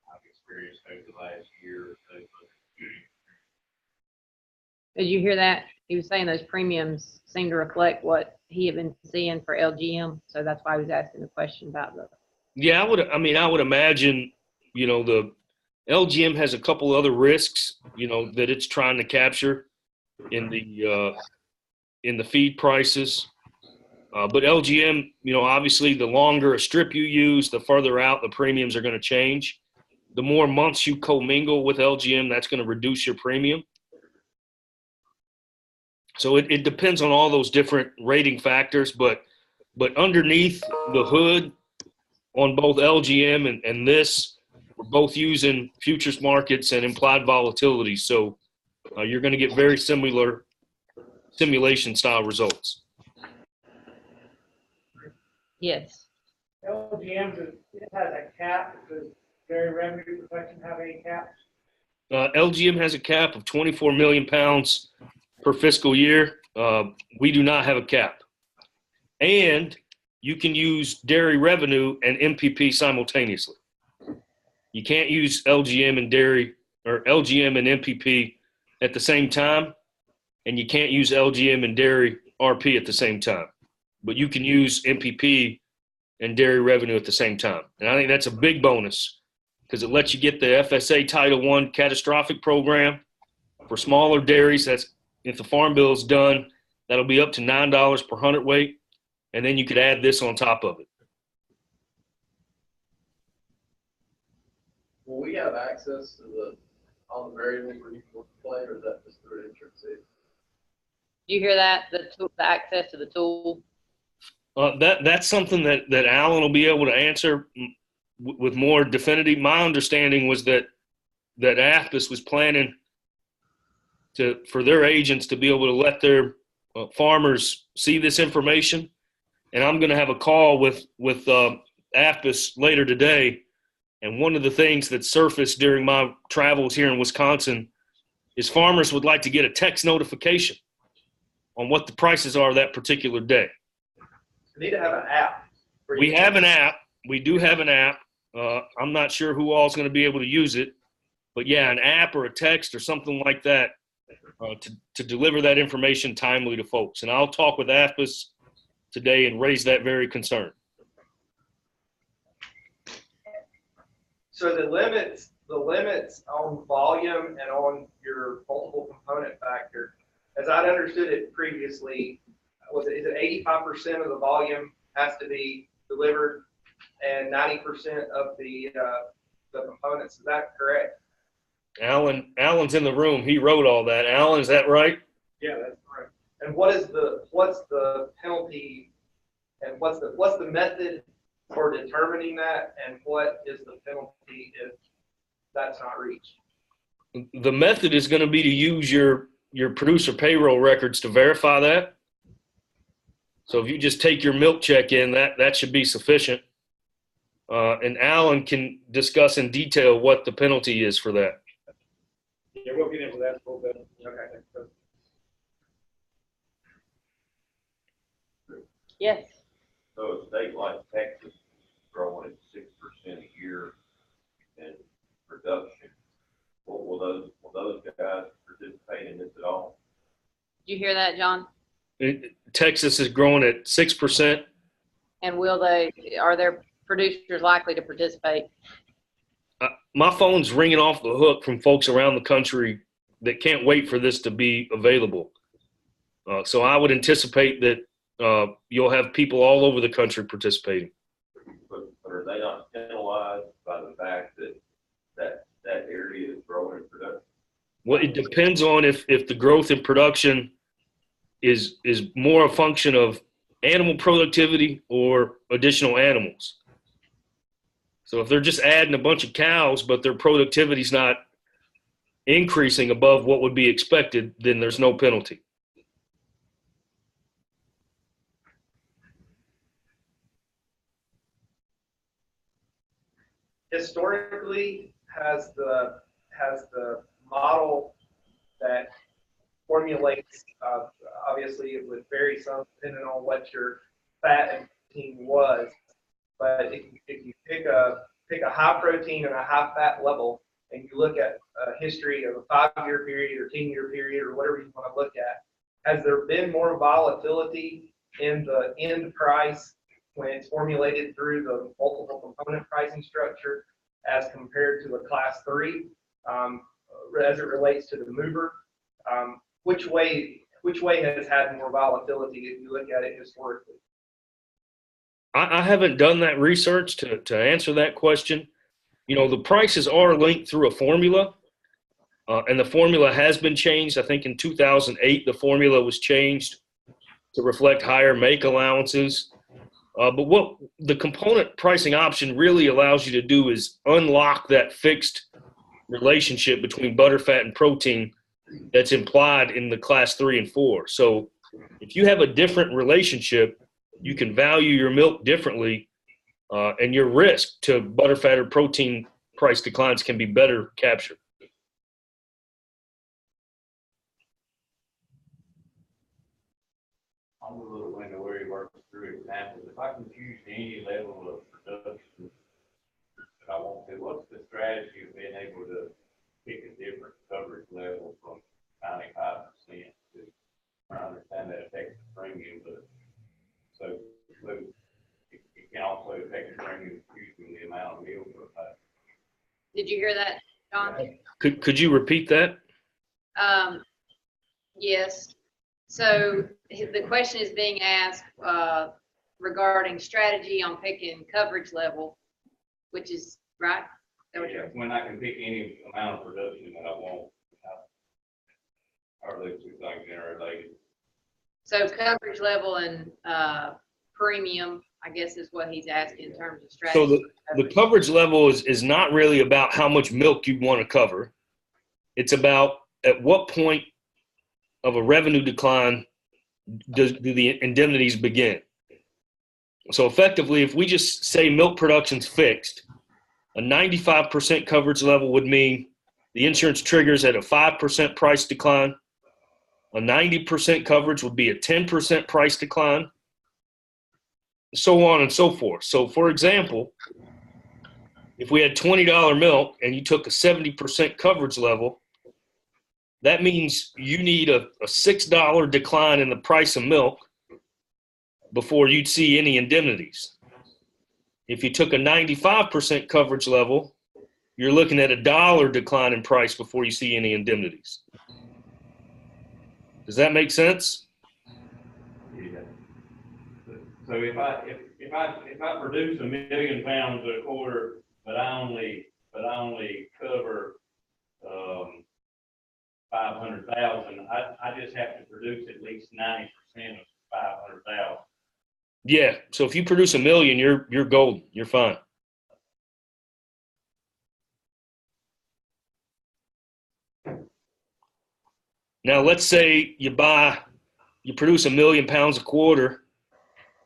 C: I've experienced over the last year or so.
A: Did you hear that? He was saying those premiums seem to reflect what he had been seeing for LGM. So that's why I was asking the question about the.
B: Yeah, I would imagine, the LGM has a couple other risks, that it's trying to capture in the feed prices. But LGM, obviously the longer a strip you use, the further out the premiums are going to change. The more months you commingle with LGM, that's going to reduce your premium. So it depends on all those different rating factors, but underneath the hood on both LGM and this, we're both using futures markets and implied volatility. So you're going to get very similar simulation style results.
A: Yes.
E: LGM has a cap. Does dairy revenue protection have any caps?
B: LGM has a cap of 24 million pounds per fiscal year. we do not have a cap. And you can use dairy revenue and MPP simultaneously. You can't use LGM and dairy, or LGM and MPP at the same time, and you can't use LGM and dairy RP at the same time. But you can use MPP and dairy revenue at the same time. And I think that's a big bonus because it lets you get the FSA Title I catastrophic program for smaller dairies. That's if the farm bill is done, that'll be up to $9 per hundredweight, and then you could add this on top of it.
F: Will we have access to all the variables where you can play, or is that just through an entrance fee?
A: Do you hear that? The access to the tool?
B: That's something that Alan will be able to answer with more definitive. My understanding was that AFPIS was planning for their agents to be able to let their farmers see this information. And I'm going to have a call with AFPIS later today. And one of the things that surfaced during my travels here in Wisconsin is farmers would like to get a text notification on what the prices are that particular day.
F: You need to have an app.
B: We have an app. We do have an app. I'm not sure who all is going to be able to use it. But, yeah, an app or a text or something like that to deliver that information timely to folks. And I'll talk with AFPIS today and raise that very concern.
F: So the limits on volume and on your multiple component factor, as I'd understood it previously, is it 85% of the volume has to be delivered and 90% of the components? Is that correct?
B: Alan's in the room. He wrote all that. Alan, is that right?
F: Yeah, that's correct. And what's the penalty, and what's the method for determining that, and what is the penalty if that's not reached?
B: The method is going to be to use your producer payroll records to verify that. So if you just take your milk check in, that should be sufficient. And Alan can discuss in detail what the penalty is for that.
F: Yeah, we'll get into that a little bit. Okay.
A: Yes.
C: So a state like Texas growing at 6% a year in production, will those guys participate in this at all?
A: Did you hear that, John?
B: Texas is growing at 6%.
A: And are their producers likely to participate?
B: My phone's ringing off the hook from folks around the country that can't wait for this to be available. So I would anticipate that you'll have people all over the country participating.
C: But are they not penalized by the fact that area is growing in production?
B: Well, it depends on if the growth in production is more a function of animal productivity or additional animals. So if they're just adding a bunch of cows, but their productivity is not increasing above what would be expected, then there's no penalty.
F: Historically, has the model that formulates, obviously it would vary some depending on what your fat and protein was, but if you pick a high protein and a high fat level and you look at a history of a 5-year period or 10-year period or whatever you want to look at, has there been more volatility in the end price when it's formulated through the multiple component pricing structure as compared to a class 3, as it relates to the mover? Which way has had more volatility if you look at it historically?
B: I haven't done that research to answer that question. You know, the prices are linked through a formula, and the formula has been changed. I think in 2008, the formula was changed to reflect higher make allowances. But what the component pricing option really allows you to do is unlock that fixed relationship between butterfat and protein that's implied in the class 3 and 4. So if you have a different relationship, you can value your milk differently, and your risk to butterfat or protein price declines can be better captured. .
C: on the little window where he works through examples, if I can choose any level of production that I want to, what's the strategy of being able to pick a different coverage level from 95% to, I understand that affects the premium, but so it can also affect the premium using the amount of milk.
A: Did you hear that, John?
B: Could you repeat that?
A: Yes. So the question is being asked regarding strategy on picking coverage level, which is right. Is that what you're-
C: When I can pick any amount of production that I want, are those two things interrelated?
A: So coverage level and premium, I guess, is what he's asking in terms of strategy.
B: So the coverage level is not really about how much milk you want to cover. It's about at what point of a revenue decline do the indemnities begin. So effectively, if we just say milk production's fixed, a 95% coverage level would mean the insurance triggers at a 5% price decline. A 90% coverage would be a 10% price decline, so on and so forth. So for example, if we had $20 milk and you took a 70% coverage level, that means you need a $6 decline in the price of milk before you'd see any indemnities. If you took a 95% coverage level, you're looking at $1 decline in price before you see any indemnities. Does that make sense?
C: Yeah. So if I produce 1 million pounds a quarter, but I only cover 500,000, I just have to produce at least 90% of 500,000.
B: Yeah. So if you produce 1 million, you're golden. You're fine. Now let's say you produce 1 million pounds a quarter,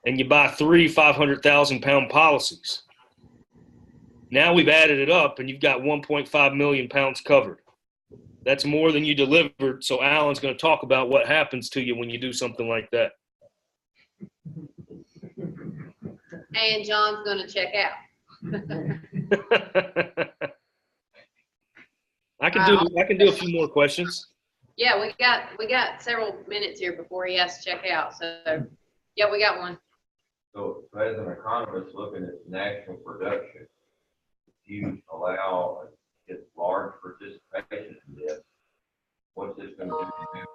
B: and you buy 3 500,000 pound policies. Now we've added it up, and you've got 1.5 million pounds covered. That's more than you delivered. So Alan's going to talk about what happens to you when you do something like that.
A: And John's going to check out.
B: I can do a few more questions.
A: Yeah, we got several minutes here before he has to check out. So yeah, we got one.
G: So as an economist looking at national production, if you allow get large participation in this, what's this going to do to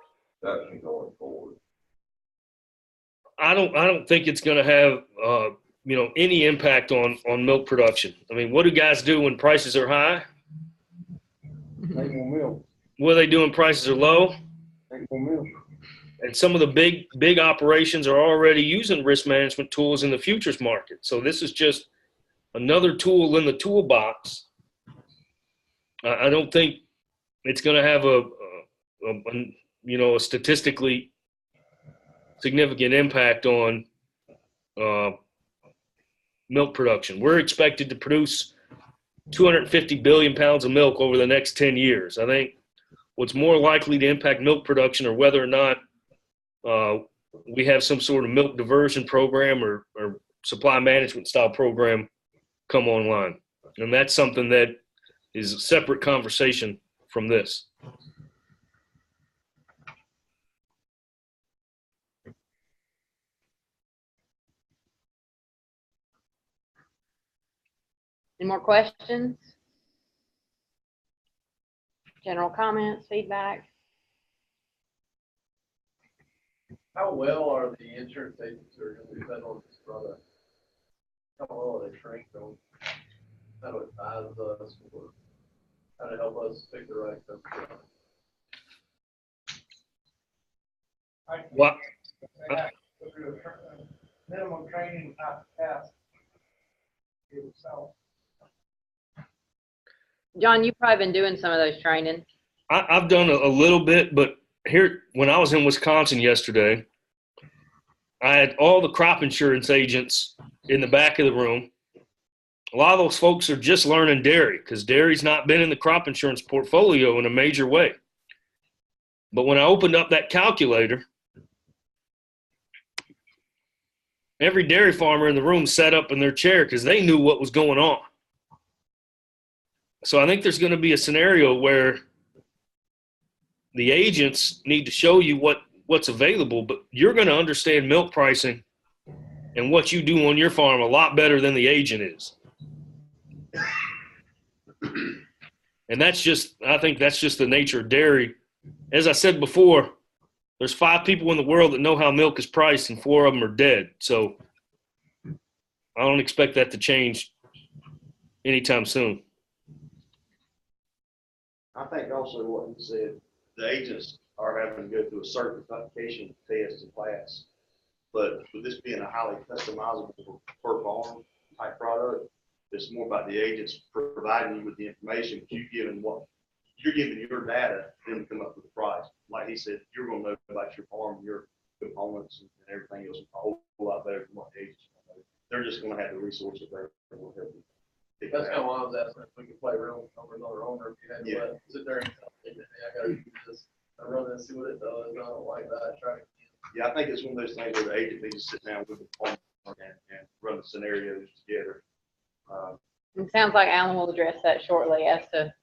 G: production going forward?
B: I don't think it's going to have any impact on milk production. I mean, what do guys do when prices are high?
D: Make more milk.
B: What are they doing? Prices are low.
D: Make more milk.
B: And some of the big operations are already using risk management tools in the futures market. So this is just another tool in the toolbox. I don't think it's going to have a statistically significant impact on milk production. We're expected to produce 250 billion pounds of milk over the next 10 years. I think what's more likely to impact milk production or whether or not we have some sort of milk diversion program or supply management style program come online. And that's something that is a separate conversation from this.
A: Any more questions? General comments, feedback?
H: How well are the insurance agents who are going to be betting on this product? How well are they trained on how to advise us or how to help us pick the right company?
B: What?
E: They have to go through a minimum training, not test. So
A: John, you've probably been doing some of those training.
B: I've done a little bit, but here, when I was in Wisconsin yesterday, I had all the crop insurance agents in the back of the room. A lot of those folks are just learning dairy because dairy's not been in the crop insurance portfolio in a major way. But when I opened up that calculator every dairy farmer in the room sat up in their chair because they knew what was going on. So I think there's going to be a scenario where the agents need to show you what's available, but you're going to understand milk pricing and what you do on your farm a lot better than the agent is. And I think that's just the nature of dairy. As I said before, there's 5 people in the world that know how milk is priced and 4 of them are dead. So I don't expect that to change anytime soon.
I: I think also what you said, the agents are having to go through a certification test and class. But with this being a highly customizable per farm type product, it's more about the agents providing you with the information, but you're giving your data, then come up with the price. Like he said, you're gonna know about your farm, your components and everything else a whole lot better than what the agents know. They're just gonna have the resources there that will help you.
H: That's kind of why I was asking if we could play around with another owner, if you had to
I: Yeah.
H: sit there and tell them, hey, I gotta use this, I run it and see what it does, I don't like that, try to.
I: Yeah, I think it's one of those things where the agent needs to sit down with the farmer and run the scenarios together.
A: It sounds like Alan will address that shortly as to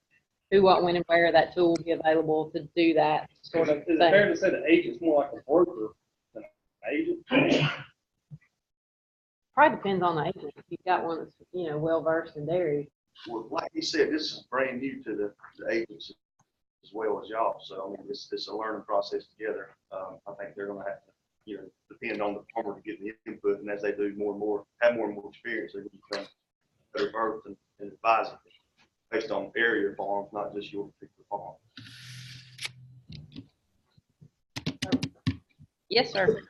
A: who, what, when, and where that tool will be available to do that sort of
D: Is it fair
A: thing.
D: to say the agent's more like a broker than an agent?
A: Probably depends on the agent. If you've got one that's, well versed in dairy.
I: Well, like he said, this is brand new to the agents as well as y'all. So, I mean, it's a learning process together. I think they're going to have to, depend on the farmer to get the input. And as they do more and more, have more and more experience, they're going to become better versed and advising based on area farms, not just your particular farm.
A: Yes, sir.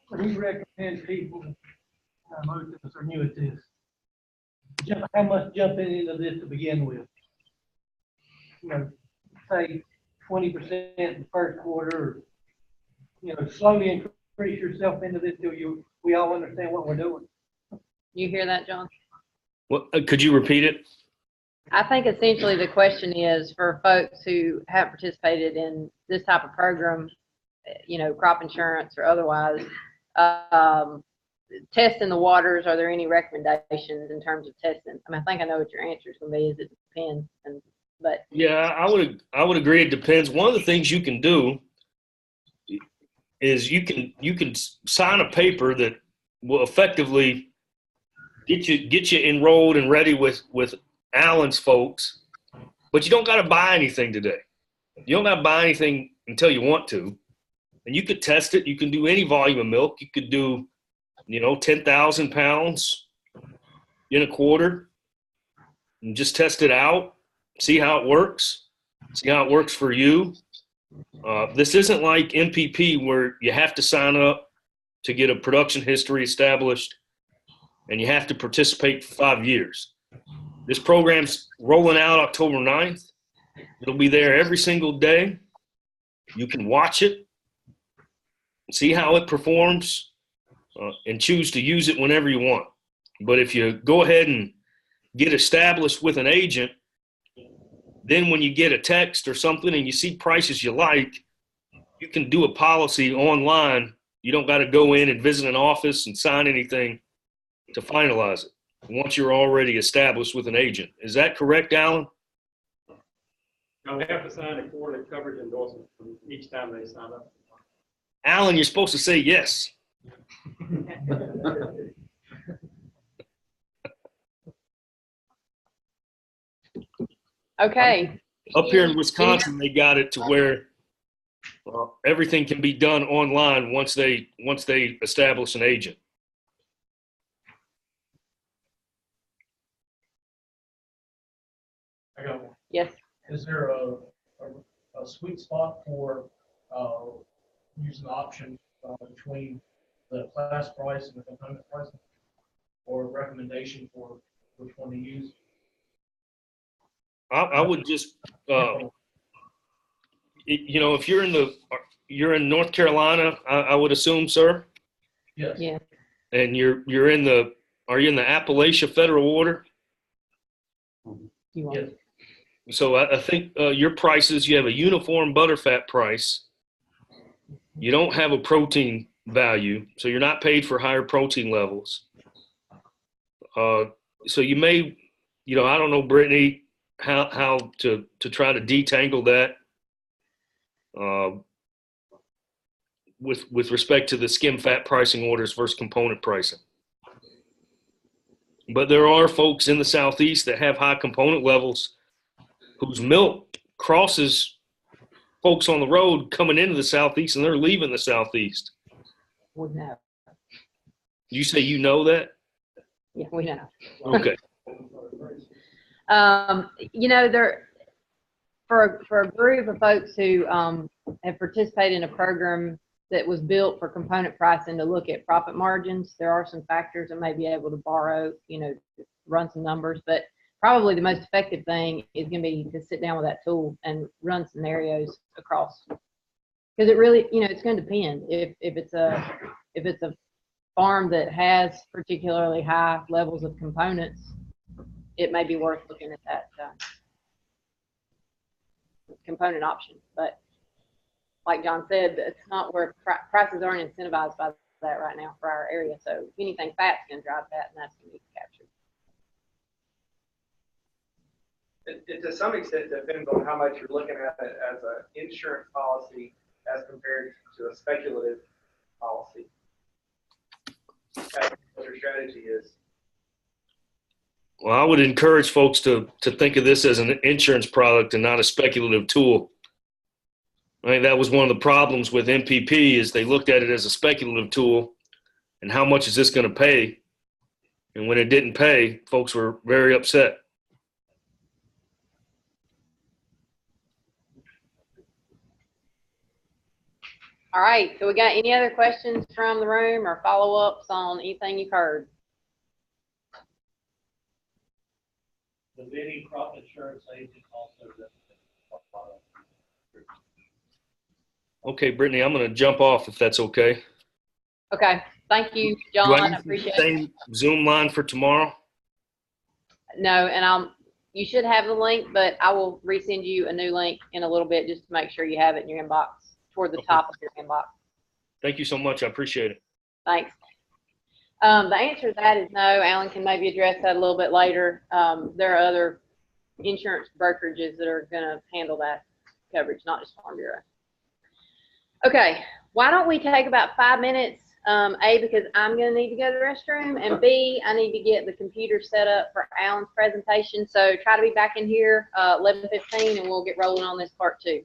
E: What do you recommend people, most of us are new at this, how much jump into this to begin with? Say 20% in the first quarter, or, slowly increase yourself into this till we all understand what we're doing.
A: You hear that, John?
B: What, could you repeat it?
A: I think essentially the question is for folks who have participated in this type of program, crop insurance or otherwise, testing the waters, are there any recommendations in terms of testing? I mean, I think I know what your answer is going to be, is it depends. But
B: Yeah, I would agree. It depends. One of the things you can do is you can sign a paper that will effectively get you enrolled and ready with Alan's folks, but you don't got to buy anything today. You don't got to buy anything until you want to, and you could test it. You can do any volume of milk. You could do, 10,000 pounds in a quarter, and just test it out. See how it works. See how it works for you. This isn't like MPP where you have to sign up to get a production history established and you have to participate for 5 years. This program's rolling out October 9th. It'll be there every single day. You can watch it, see how it performs, and choose to use it whenever you want. But if you go ahead and get established with an agent, then when you get a text or something and you see prices you like, you can do a policy online. You don't got to go in and visit an office and sign anything to finalize it once you're already established with an agent. Is that correct, Alan?
J: No, they have to sign a quarterly coverage endorsement from each time they sign up.
B: Alan, you're supposed to say yes.
A: okay.
B: Up here in Wisconsin, they got it to where everything can be done online once they establish an agent.
J: I got one.
A: Yes.
J: Is there a sweet spot for using the option between the class price and the component price, or a recommendation for which one to use?
B: I would just, if you're in North Carolina, I would assume, sir,
J: Yes.
A: Yeah.
B: and are you in the Appalachia Federal Order?
A: You want
J: Yes.
B: So I think your prices, you have a uniform butterfat price. You don't have a protein value, so you're not paid for higher protein levels. So you may, I don't know, Brittany, how to try to detangle that with respect to the skim fat pricing orders versus component pricing. But there are folks in the Southeast that have high component levels whose milk crosses folks on the road coming into the Southeast, and they're leaving the Southeast.
A: We know.
B: You say you know that?
A: Yeah, we know.
B: Okay.
A: There for a group of folks who have participated in a program that was built for component pricing to look at profit margins, there are some factors that may be able to borrow, run some numbers, but probably the most effective thing is going to be to sit down with that tool and run scenarios across, because it really, it's going to depend. If it's a farm that has particularly high levels of components, it may be worth looking at that component option. But like John said, it's not where prices aren't incentivized by that right now for our area. So anything fat's going to drive that, and that's going to be captured.
F: It to some extent depends on how much you're looking at it as an insurance policy as compared to a speculative policy. That's what your strategy is.
B: Well, I would encourage folks to think of this as an insurance product and not a speculative tool. I think that was one of the problems with MPP is they looked at it as a speculative tool, and how much is this going to pay? And when it didn't pay, folks were very upset.
A: All right, so we got any other questions from the room or follow-ups on anything you've heard?
J: The bidding crop insurance agent also.
B: Okay, Brittany, I'm going to jump off if that's okay.
A: Okay, thank you, John.
B: Do I
A: I
B: use the
A: appreciate it.
B: same Zoom line for tomorrow?
A: No, and you should have the link, but I will resend you a new link in a little bit just to make sure you have it in your inbox, toward the top of your inbox.
B: Thank you so much. I appreciate it.
A: Thanks. The answer to that is no. Alan can maybe address that a little bit later. There are other insurance brokerages that are going to handle that coverage, not just Farm Bureau. Okay, why don't we take about 5 minutes, A, because I'm going to need to go to the restroom, and B, I need to get the computer set up for Alan's presentation. So try to be back in here 11:15, and we'll get rolling on this part 2.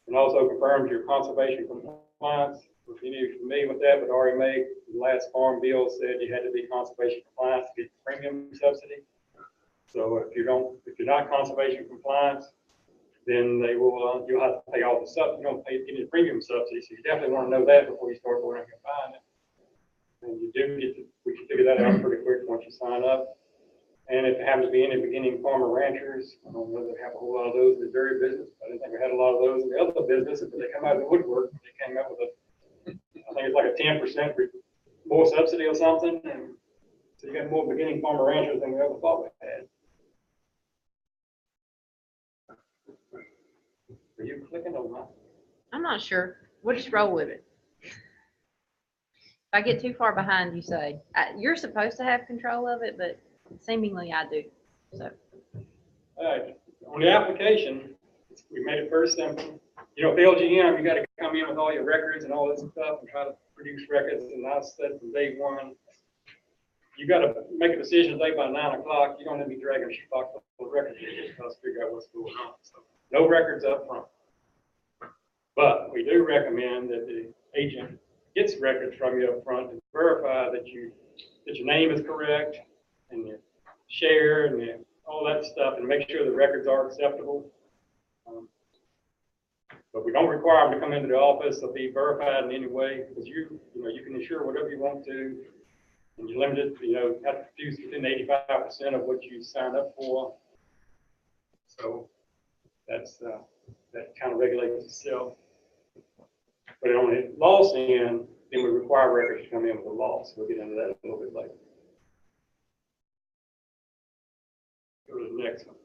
K: And also confirms your conservation compliance. If you're familiar with that, but RMA, the last farm bill said you had to be conservation compliant to get the premium subsidy. So if you're not conservation compliant, then they will, you'll have to pay all the you don't pay any premium subsidy. So you definitely want to know that before you start going out and buying it. And you do get to, we can figure that out pretty quick once you sign up. And if it happens to be any beginning farmer ranchers, I don't know if they have a whole lot of those in the dairy business. I didn't think we had a lot of those in the other businesses, but they come out of the woodwork. They came up with I think it's like a 10% more subsidy or something. And so you got more beginning farmer ranchers than we ever thought we had. Are you clicking on that?
A: I'm not sure. We'll just roll with it. If I get too far behind, you say. You're supposed to have control of it, but seemingly I do. So.
K: All right. On the application, we made it very simple. You know, with LGM, you got to come in with all your records and all this stuff and try to produce records. And I said from day one, you got to make a decision today by 9 o'clock. You don't need to be dragging a shoebox full of records. You just got to figure out what's going on. So no records up front. But we do recommend that the agent gets records from you up front to verify that your name is correct and your share and all that stuff, and make sure the records are acceptable. But we don't require them to come into the office or be verified in any way, because you can insure whatever you want to, and you're limited, have to produce within 85% of what you signed up for. So that's that kind of regulates itself. But on the loss end, then we require records to come in with a loss. We'll get into that a little bit later. Go to the next one.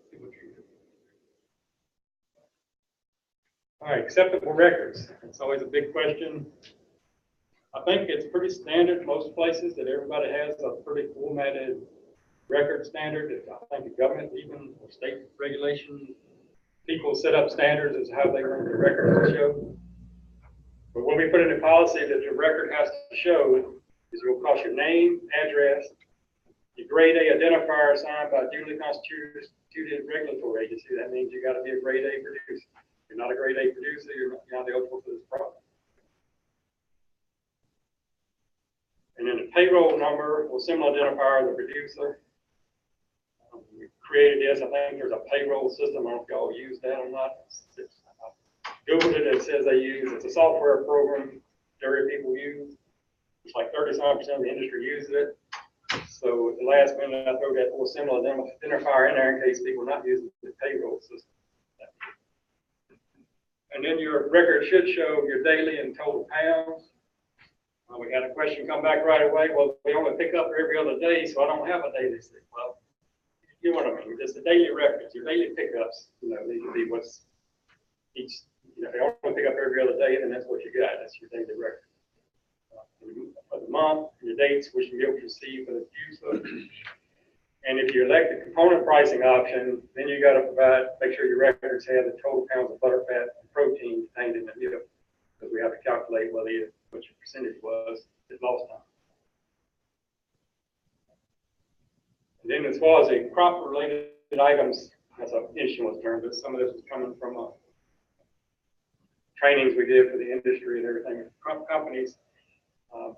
K: All right, acceptable records. It's always a big question. I think it's pretty standard most places that everybody has a pretty formatted record standard. I think the government, even or state regulation, people set up standards as how they want the records to show. But when we put in the policy that your record has to show is it will cost your name, address, your grade A identifier signed by a duly constituted regulatory agency. That means you got to be a grade A producer. If you're not a grade A producer, you're not eligible for this product. And then the payroll number will similar identifier the producer. We created this. I think there's a payroll system. I don't know if y'all use that or not. Googled it and it says they use, it's a software program dairy people use. It's like 37% of the industry uses it. So at the last minute, I throw that little similar identifier in there in case people are not using the payroll system. And then your record should show your daily and total pounds. We had a question come back right away. Well, we only pick up every other day, so I don't have a daily sick. Well, you know what I mean? Just the daily records, your daily pickups, need to be what's each. If you only pick up every other day, then that's what you got. That's your daily record. For the month, your dates, which you'll be able to receive for the user. And if you elect the component pricing option, then you got to make sure your records have the total pounds of butter, fat, and protein contained in the milk, because we have to calculate what your percentage was at loss time. And then as far as the crop-related items, that's an insurance term, but some of this is coming from trainings we did for the industry and everything. Companies, on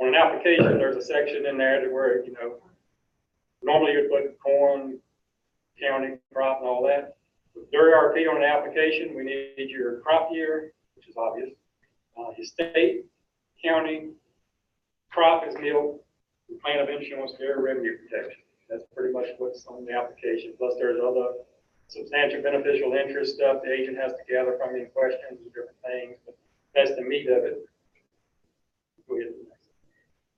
K: an application, there's a section in there where, normally you'd put corn, county, crop, and all that. With DIRT-RP on an application, we need your crop year, which is obvious. Your state, county, crop is milk, and plan of insurance, dairy revenue protection. That's pretty much what's on the application. Plus, there's other substantial beneficial interest stuff the agent has to gather from you, questions and different things. But that's the meat of it. Go ahead.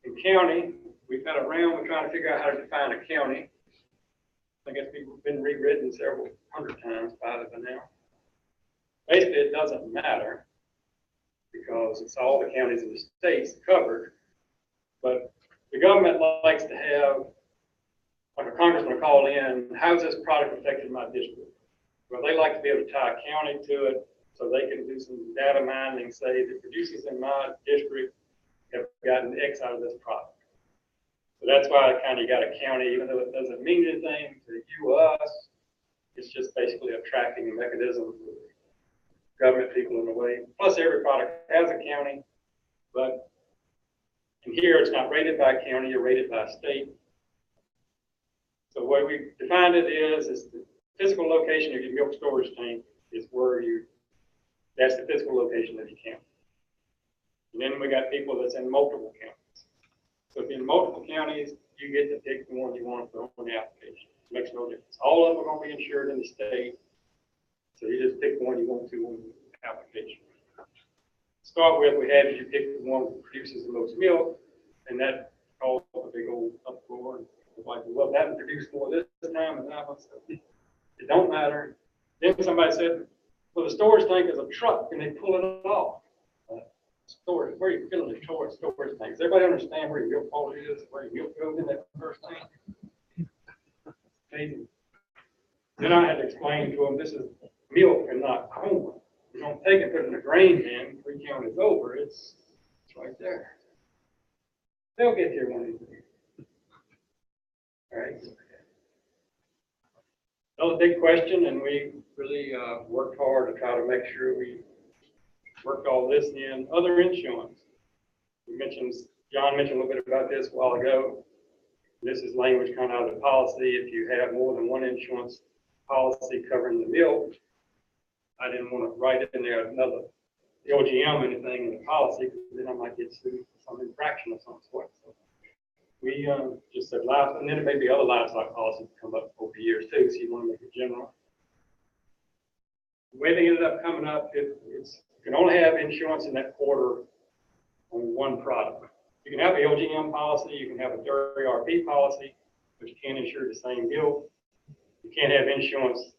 K: In county, we've got we're trying to figure out how to define a county. I guess people have been rewritten several hundred times by now. Basically, it doesn't matter because it's all the counties in the states covered. But the government likes to have, like a congressman will call in, how's this product affected my district? Well, they like to be able to tie a county to it so they can do some data mining and say the producers in my district have gotten X out of this product. So that's why I kind of got a county, even though it doesn't mean anything to you or us. It's just basically a tracking mechanism for the government people in the way. Plus, every product has a county, but in here, it's not rated by county, you're rated by state. So the way we defined it is the physical location of your milk storage tank is where that's the physical location of your county. And then we got people that's in multiple counties. So if you're in multiple counties, you get to pick the one you want to put on the application. It makes no difference. All of them are going to be insured in the state. So you just pick the one you want to on the application. To start with, we had you pick the one that produces the most milk, and that caused a big old uproar. And like, well, that produced more this time and that one. So it don't matter. Then somebody said, well, the storage tank is a truck, and they pull it off. Storage, where you filling the storage tanks? Does everybody understand where your milk quality is, where your milk goes in that first tank? Amazing. Then I had to explain to them, this is milk and not corn. You don't take it, put it in a grain bin, 3 counties over, it's right there. They'll get here one of these days. All right. That was a big question, and we really worked hard to try to make sure we worked all this in. Other insurance. John mentioned a little bit about this a while ago. This is language kind of out of the policy. If you have more than one insurance policy covering the milk, I didn't want to write in there another LGM anything in the policy, because then I might get sued for some infraction of some sort. So we just said life, and then there may be other livestock policies that come up over the years too, so you want to make it general. The way they ended up coming up, you can only have insurance in that quarter on one product. You can have an LGM policy, you can have a dairy RP policy, but you can't insure the same milk. You can't have insurance.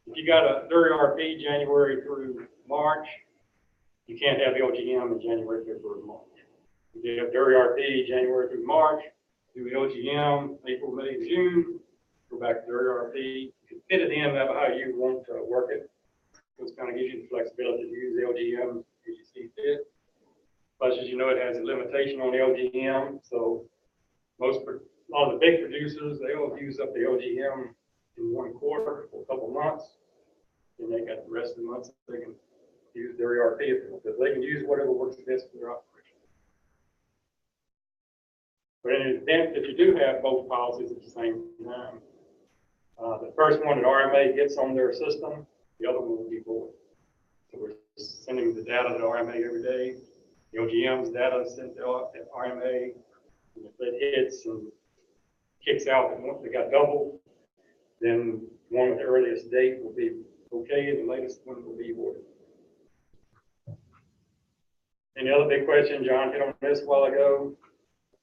K: If you got a dairy RP January through March, you can't have LGM in January, February, March. If you have dairy RP January through March, do LGM April, May, and June, go back to dairy RP. You can fit it in how you want to work it. So it kind of gives you the flexibility to use LGM as you see fit. Plus, as you know, it has a limitation on LGM. So a lot of the big producers, they'll use up the LGM in 1 quarter for a couple of months. And they got the rest of the months they can use their ERP because they can use whatever works best for their operation. But in the event that you do have both policies at the same time, the first one that RMA gets on their system, the other one will be void. So we're sending the data to RMA every day. The LGM's data is sent to RMA. And if it hits and kicks out and once they got double, then one with the earliest date will be okay, and the latest one will be voided. And the other big question, John hit on this a while ago,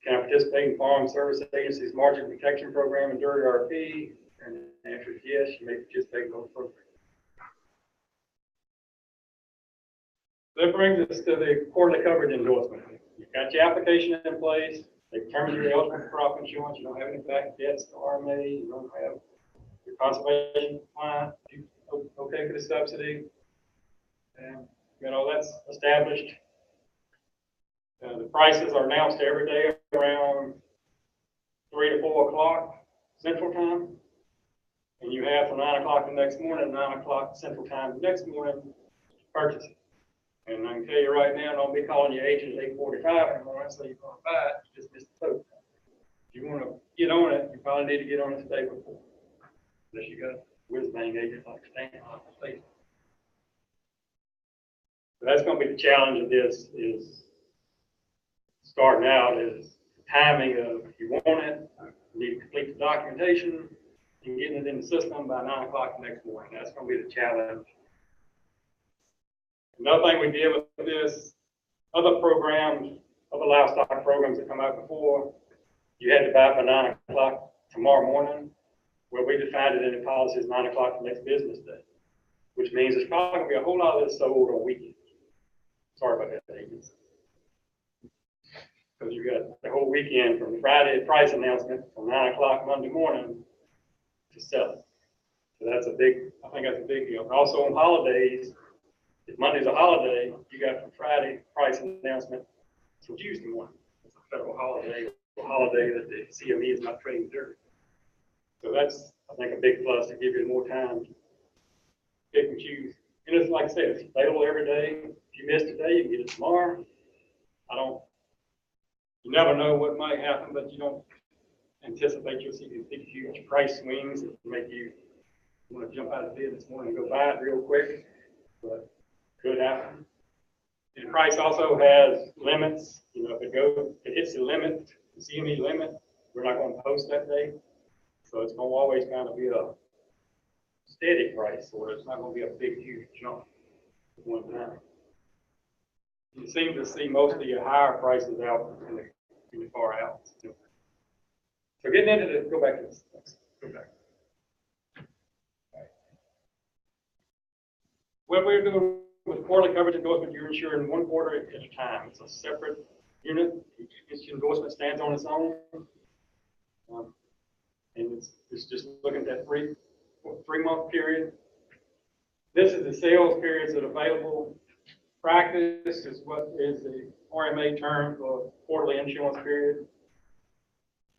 K: can I participate in Farm Service Agency's margin protection program and dairy RP? And the answer is yes, you may participate in those programs. That brings us to the quarterly coverage endorsement. You've got your application in place. They determine you're eligible for crop insurance. You don't have any back debts to RMA. You don't have your conservation plan. You okay for the subsidy. And that's established. The prices are announced every day around 3 to 4 o'clock Central Time. And you have from 9 o'clock the next morning, 9 o'clock Central Time the next morning to purchase it. And I can tell you right now, don't be calling your agent at 8:45 in the morning so you're going to buy it. You just missed the boat. If you want to get on it, you probably need to get on it the day before. Unless you got a whiz-bang agent like Stan on the station. So that's going to be the challenge of this is starting out is timing of if you want it, you need to complete the documentation and getting it in the system by 9 o'clock the next morning. That's going to be the challenge. Another thing we did with this, other programs, other livestock programs that come out before, you had to buy by 9 o'clock tomorrow morning. Well, we defined it in the policy as 9 o'clock the next business day, which means there's probably going to be a whole lot of this sold on weekends. Sorry about that, agents. Because you got the whole weekend from the Friday price announcement from 9 o'clock Monday morning to sell it. So that's I think that's a big deal. Also on holidays, if Monday's a holiday, you got from Friday price announcement till Tuesday morning. It's a federal holiday, that the CME is not trading dirt. So that's, I think, a big plus to give you more time to pick and choose And it's like I said, it's available every day. If you miss today, you can get it tomorrow. You never know what might happen, but you don't anticipate you'll see these big, huge price swings that make you want to jump out of bed this morning and go buy it real quick, but could happen. And the price also has limits. You know, if it hits the limit, the CME limit, we're not going to post that day. So it's going to always kind of be a steady price, or it's not going to be a big, huge jump at one time. You seem to see most of your higher prices out in the far out. So getting into the, go back to this. Go back. What we're doing with quarterly coverage endorsement, you're insuring one quarter at a time. It's a separate unit. Each endorsement stands on its own. And it's just looking at that three-month period. This is the sales periods that are available. Practice is what is the RMA term for quarterly insurance period.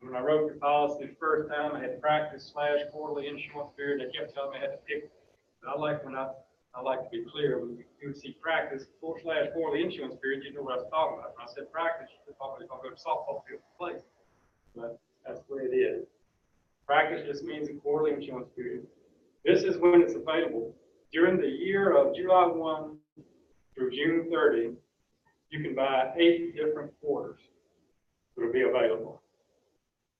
K: When I wrote the policy the first time, I had practice / quarterly insurance period. They kept telling me I had to pick. I like to be clear. When you would see practice / quarterly insurance period, you know what I was talking about. When I said practice, you thought I was going to go to softball field to play. But that's the way it is. Practice just means a quarterly insurance period. This is when it's available. During the year of July 1 through June 30, you can buy 8 different quarters that will be available.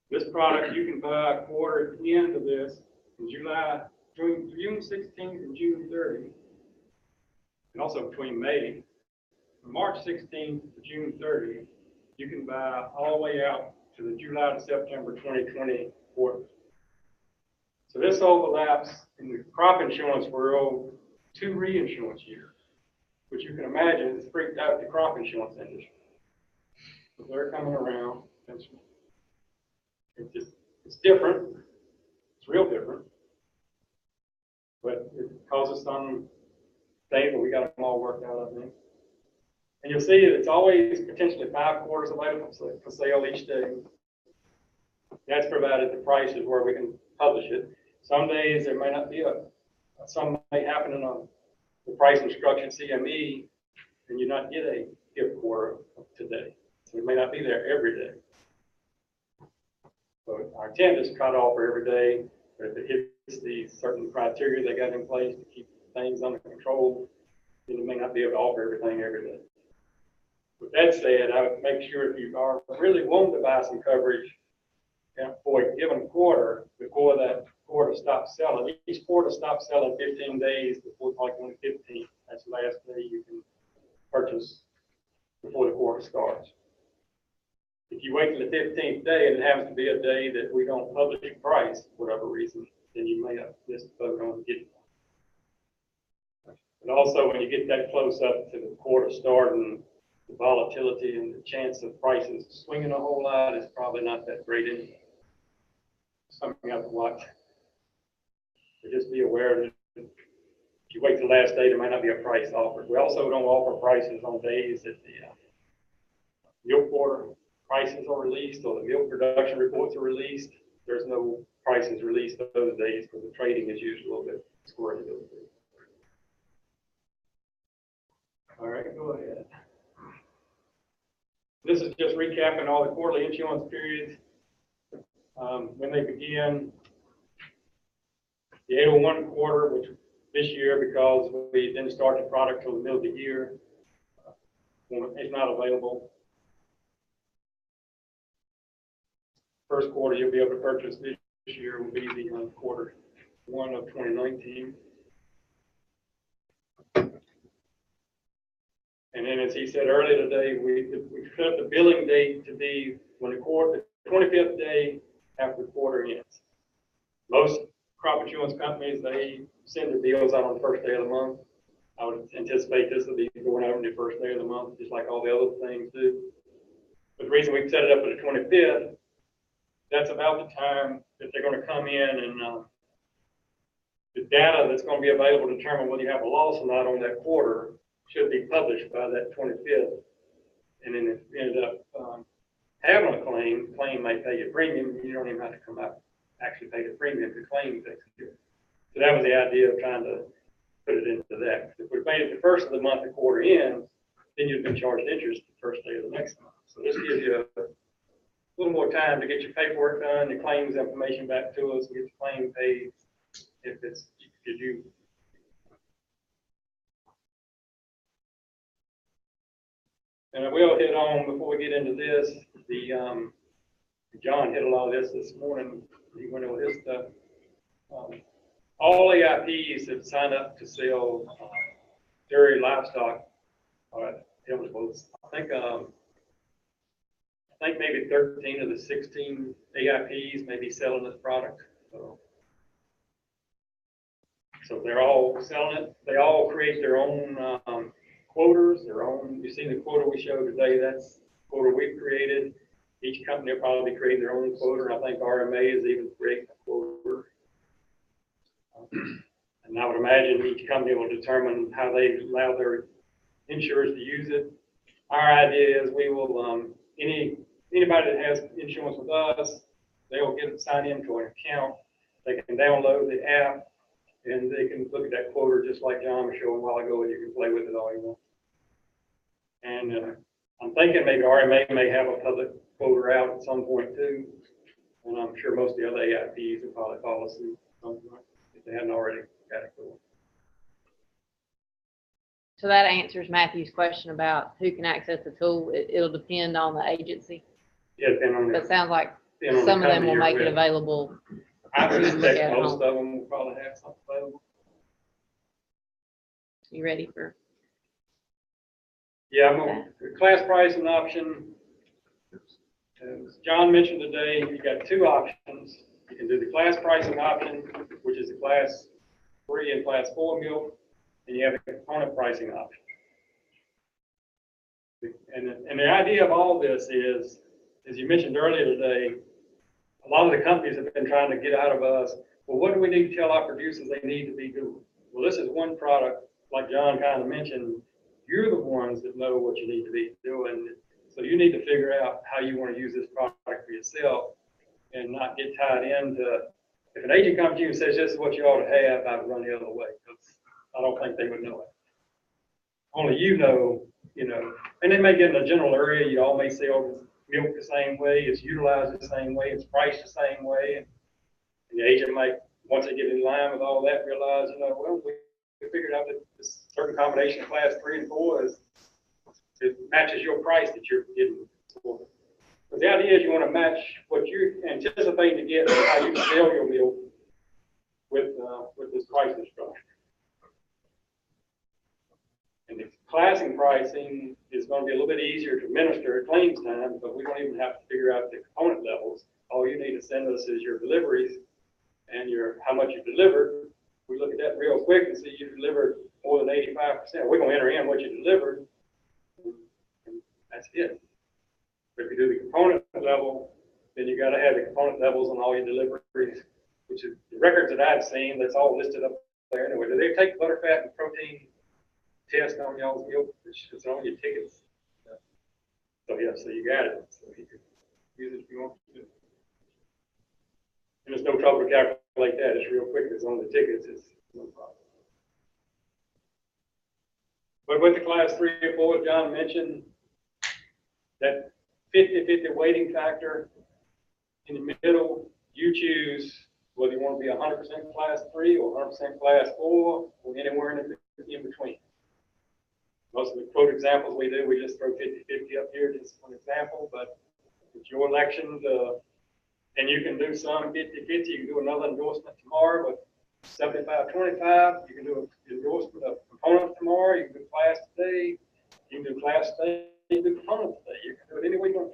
K: This product, you can buy a quarter at the end of this in June 16th and June 30, and also between May, from March 16th to June 30, you can buy all the way out to the July to September 2020 quarter. So this overlaps in the crop insurance world 2 reinsurance years, which you can imagine is freaked out the crop insurance industry. So they're coming around. It's different. It's real different. But it causes some things, but we got them all worked out, I think. And you'll see that it's always potentially 5 quarters available for sale each day. That's provided the price is where we can publish it. Some days there may not be some may happen in the price instruction CME, and you not get a gift quarter today. So it may not be there every day. So our intent is to try to offer every day, but if it hits the certain criteria they got in place to keep things under control, then you may not be able to offer everything every day. With that said, I would make sure if you are really wanting to buy some coverage for a given quarter, before that quarter stops selling, each quarter stops selling 15 days before, like on the 15th. That's the last day you can purchase before the quarter starts. If you wait till the 15th day and it happens to be a day that we don't publish a price for whatever reason, then you may have missed the boat on getting one. And also, when you get that close up to the quarter starting, the volatility and the chance of prices swinging a whole lot is probably not that great anyway. Something you have to watch. But just be aware that if you wait till the last day, there might not be a price offered. We also don't offer prices on days that the milk order prices are released or the milk production reports are released. There's no prices released those days because the trading is usually a little bit squirrely those days. All right, go ahead. This is just recapping all the quarterly insurance periods. When they begin, the 801 quarter, which this year, because we didn't start the product till the middle of the year, it's not available. First quarter you'll be able to purchase this year will be the quarter 1 of 2019. And then, as he said earlier today, we set the billing date to be when the 25th day after the quarter ends. Most crop insurance companies, they send their bills out on the first day of the month. I would anticipate this will be going out on the first day of the month, just like all the other things do. But the reason we set it up for the 25th, that's about the time that they're going to come in and the data that's going to be available to determine whether you have a loss or not on that quarter should be published by that 25th. And then if you ended up having a claim, may pay your premium. You don't even have to come out actually pay the premium to claim things. So that was the idea of trying to it into that. If we made it the first of the month, the quarter ends, then you've been charged interest the first day of the next month. So this gives you a little more time to get your paperwork done, your claims information back to us, get the claim paid if you're due. And I will hit on, before we get into this, John hit a lot of this morning. He went over his stuff. All AIPs have signed up to sell dairy livestock eligibles. I think maybe 13 of the 16 AIPs may be selling this product. So they're all selling it. They all create their own quotas, their own. You see the quota we showed today, that's the quota we've created. Each company will probably create their own quota, and I think RMA is even creating a quota. And I would imagine each company will determine how they allow their insurers to use it. Our idea is we will, anybody that has insurance with us, they will get signed into an account. They can download the app, and they can look at that quota just like John was showing a while ago, and you can play with it all you want. And I'm thinking maybe RMA may have a public quota out at some point too, and I'm sure most of the other AIPs will probably follow suit if they haven't already got it going.
A: So that answers Matthew's question about who can access the tool. It'll depend on the agency.
K: Yeah, depending on
A: But it sounds like
K: the
A: some of them will
K: company
A: make
K: you're
A: it
K: with.
A: available.
K: I would
A: for you to look
K: expect
A: at at
K: most
A: home.
K: of them will probably have something available.
A: You ready for?
K: Yeah, I'm going to class pricing option. As John mentioned today, you got two options. You can do the class pricing option, which is the class 3 and class 4 milk, and you have a component pricing option. And the idea of all this is, as you mentioned earlier today, a lot of the companies have been trying to get out of us. Well, what do we need to tell our producers they need to be doing? Well, this is one product, like John kind of mentioned, you're the ones that know what you need to be doing. So you need to figure out how you want to use this product for yourself and not get tied into, if an agent comes to you and says, this is what you ought to have, I would run the other way, because I don't think they would know it. Only you know, and they may get in a general area, you all may sell milk the same way, it's utilized the same way, it's priced the same way, and the agent might, once they get in line with all that, realize, well, we figured out that this certain combination of class 3 and 4 it matches your price that you're getting for. But the idea is you want to match what you're anticipating to get and how you sell your milk with this pricing structure. And the classing pricing is going to be a little bit easier to administer at claims time, but we don't even have to figure out the component levels. All you need to send us is your deliveries and how much you delivered. We look at that real quick and see you delivered more than 85%. We're going to enter in what you delivered, and that's it. But if you do the component level, then you got to have the component levels on all your deliveries, which is the records that I've seen. That's all listed up there anyway. Do they take butter, fat, and protein test on y'all's milk? It's on your tickets. So yeah, so you got it. So you can use it if you want to. And there's no trouble to calculate that. It's real quick. It's on the tickets. It's no problem. But with the class 3 and 4, John mentioned that 50-50 weighting factor in the middle, you choose whether you want to be 100% class 3 or 100% class 4 or anywhere in between. Most of the quote examples we do, we just throw 50-50 up here just for an example, but it's your election and you can do some 50-50, you can do another endorsement tomorrow with 75-25, you can do an endorsement of component tomorrow, you can do class today, you can do class today, you can do component today, you can do it any way you want.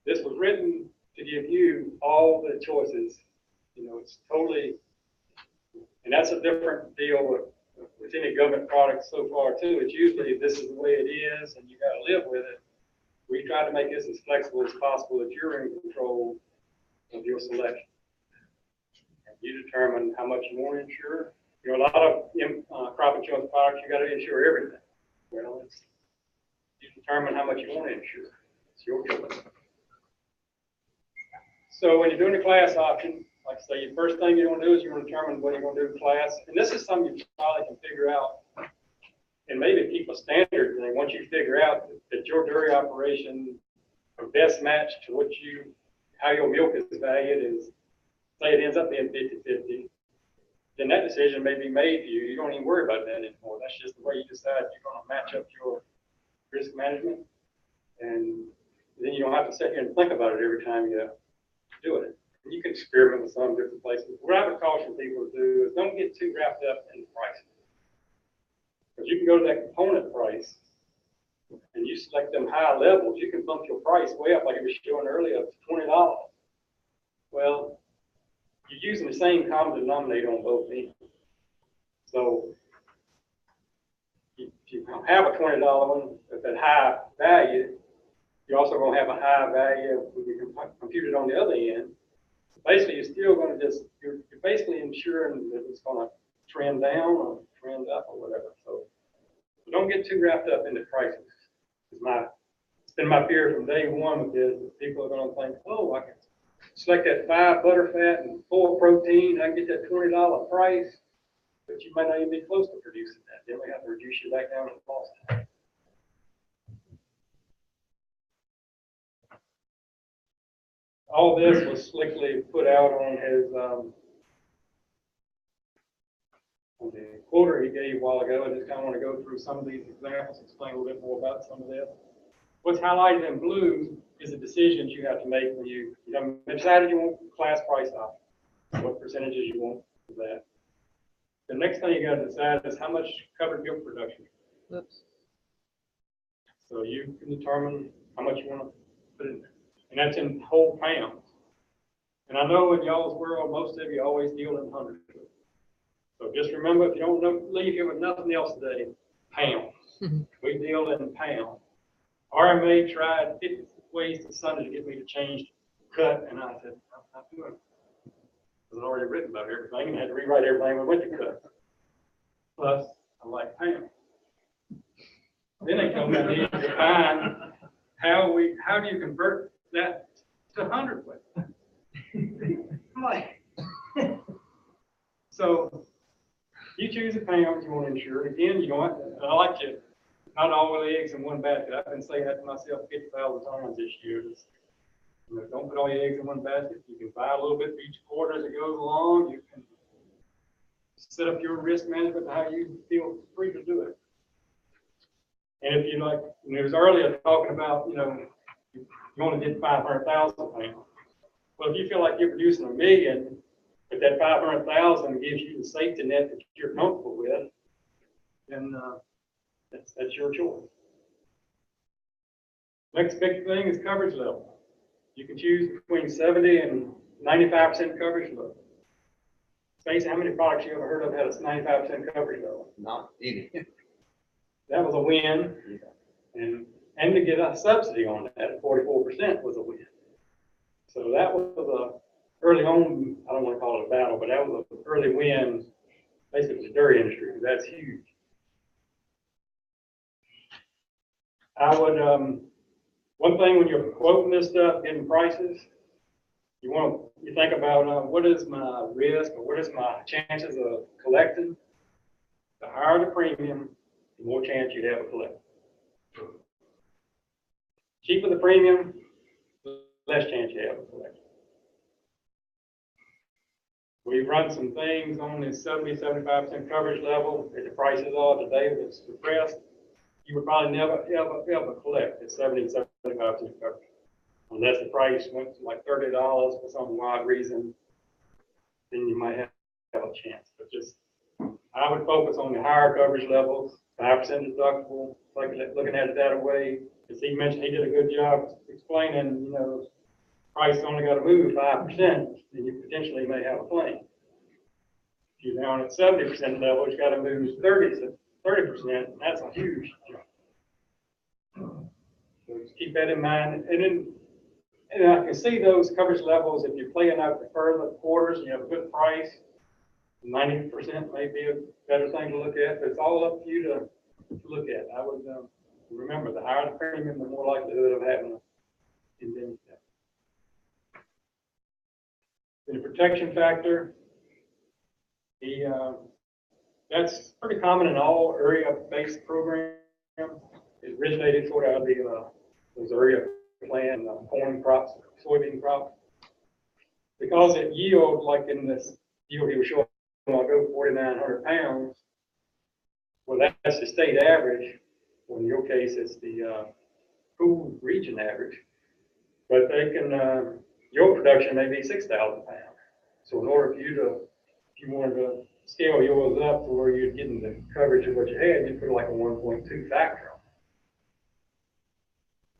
K: This was written to give you all the choices. It's totally, and that's a different deal with any government product so far too. It's usually this is the way it is and you got to live with it. We try to make this as flexible as possible that you're in control of your selection. And you determine how much you want to insure. A lot of crop insurance products, you got to insure everything. Well, you determine how much you want to insure. It's your choice. So when you're doing the class option, like I say, the first thing you want to do is you want to determine what you're going to do with class. And this is something you probably can figure out and maybe keep a standard. And once you figure out that your dairy operation are best matched to what how your milk is valued is, say it ends up being 50-50, then that decision may be made for you. You don't even worry about that anymore. That's just the way you decide you're going to match up your risk management. And then you don't have to sit here and think about it every time you do it. You can experiment with some different places. What I would caution people to do is don't get too wrapped up in the pricing. Because you can go to that component price and you select them high levels, you can bump your price way up, like I was showing earlier, up to $20. Well, you're using the same common denominator on both ends. So if you have a $20 one at that high value, you're also going to have a high value when you compute it on the other end. Basically, you're still going to you're basically ensuring that it's going to trend down or trend up or whatever. So don't get too wrapped up into prices. It's been my fear from day one with this. People are going to think, oh, I can select that 5 butterfat and 4 protein. I can get that $20 price, but you might not even be close to producing that. Then we have to reduce you back down to the cost. All this was slickly put out on his on the quoter he gave a while ago. I just kind of want to go through some of these examples, explain a little bit more about some of this. What's highlighted in blue is the decisions you have to make when you decided you want class price off, what percentages you want for that. The next thing you got to decide is how much covered milk production.
A: Oops.
K: So you can determine how much you want to put in there. And that's in whole pounds. And I know in y'all's world, most of you always deal in hundreds. So just remember, if you don't leave here with nothing else today, pounds. We deal in pounds. RMA tried 50 ways to Sunday to get me to change cut, and I said, I'm not doing it. It was already written about everything, and I had to rewrite everything we went to cut. Plus, I like pounds. Then they told me I needed to find how do you convert that to hundredweight? I'm like, so you choose a pound you want to insure. Again, you don't have to, I like to, not all the eggs in one basket. I've been saying that to myself 50,000 times this year. Just, don't put all your eggs in one basket. You can buy a little bit for each quarter as it goes along. You can set up your risk management how you feel free to do it. And if you like, it was earlier talking about, you want to get 500,000 pounds. Well, if you feel like you're producing 1 million, but that 500,000 gives you the safety net that you're comfortable with, then that's your choice. Next big thing is coverage level. You can choose between 70 and 95% coverage level. Stacey, how many products you ever heard of had a 95% coverage level?
I: Not any.
K: That was a win. Yeah. And to get a subsidy on that at 44% was a win. So that was a early on, I don't want to call it a battle, but that was an early win, basically the dairy industry, because that's huge. I would, one thing when you're quoting this stuff, getting prices, you think about what is my risk or what is my chances of collecting. The higher the premium, the more chance you have of collecting. Cheaper the premium, the less chance you have of collecting. We've run some things on this 70-75% coverage level. If the prices are today, if it's depressed, you would probably never, ever collect at 70-75% coverage. Unless the price went to like $30 for some odd reason, then you might have a chance. But just, I would focus on the higher coverage levels, 5% deductible, like looking at it that way. As he mentioned, he did a good job explaining, price only got to move 5%, then you potentially may have a claim. If you're down at 70% level, you got to move 30%, and that's a huge jump. So just keep that in mind. And then I can see those coverage levels if you're playing out the further quarters and you have a good price. 90% may be a better thing to look at, but it's all up to you to look at. I would remember the higher the premium, the more likelihood of having a indemnity. The protection factor, that's pretty common in all area-based programs. It originated sort of out of those area plan, corn crops, soybean crops. Because it yields, like in this yield he was showing, I'll go 4,900 pounds. Well, that's the state average. Well, in your case, it's the pool region average. But they can, your production may be 6,000 pounds. So in order for you to, if you wanted to scale yours up to where you're getting the coverage of what you had, you put like a 1.2 factor on it.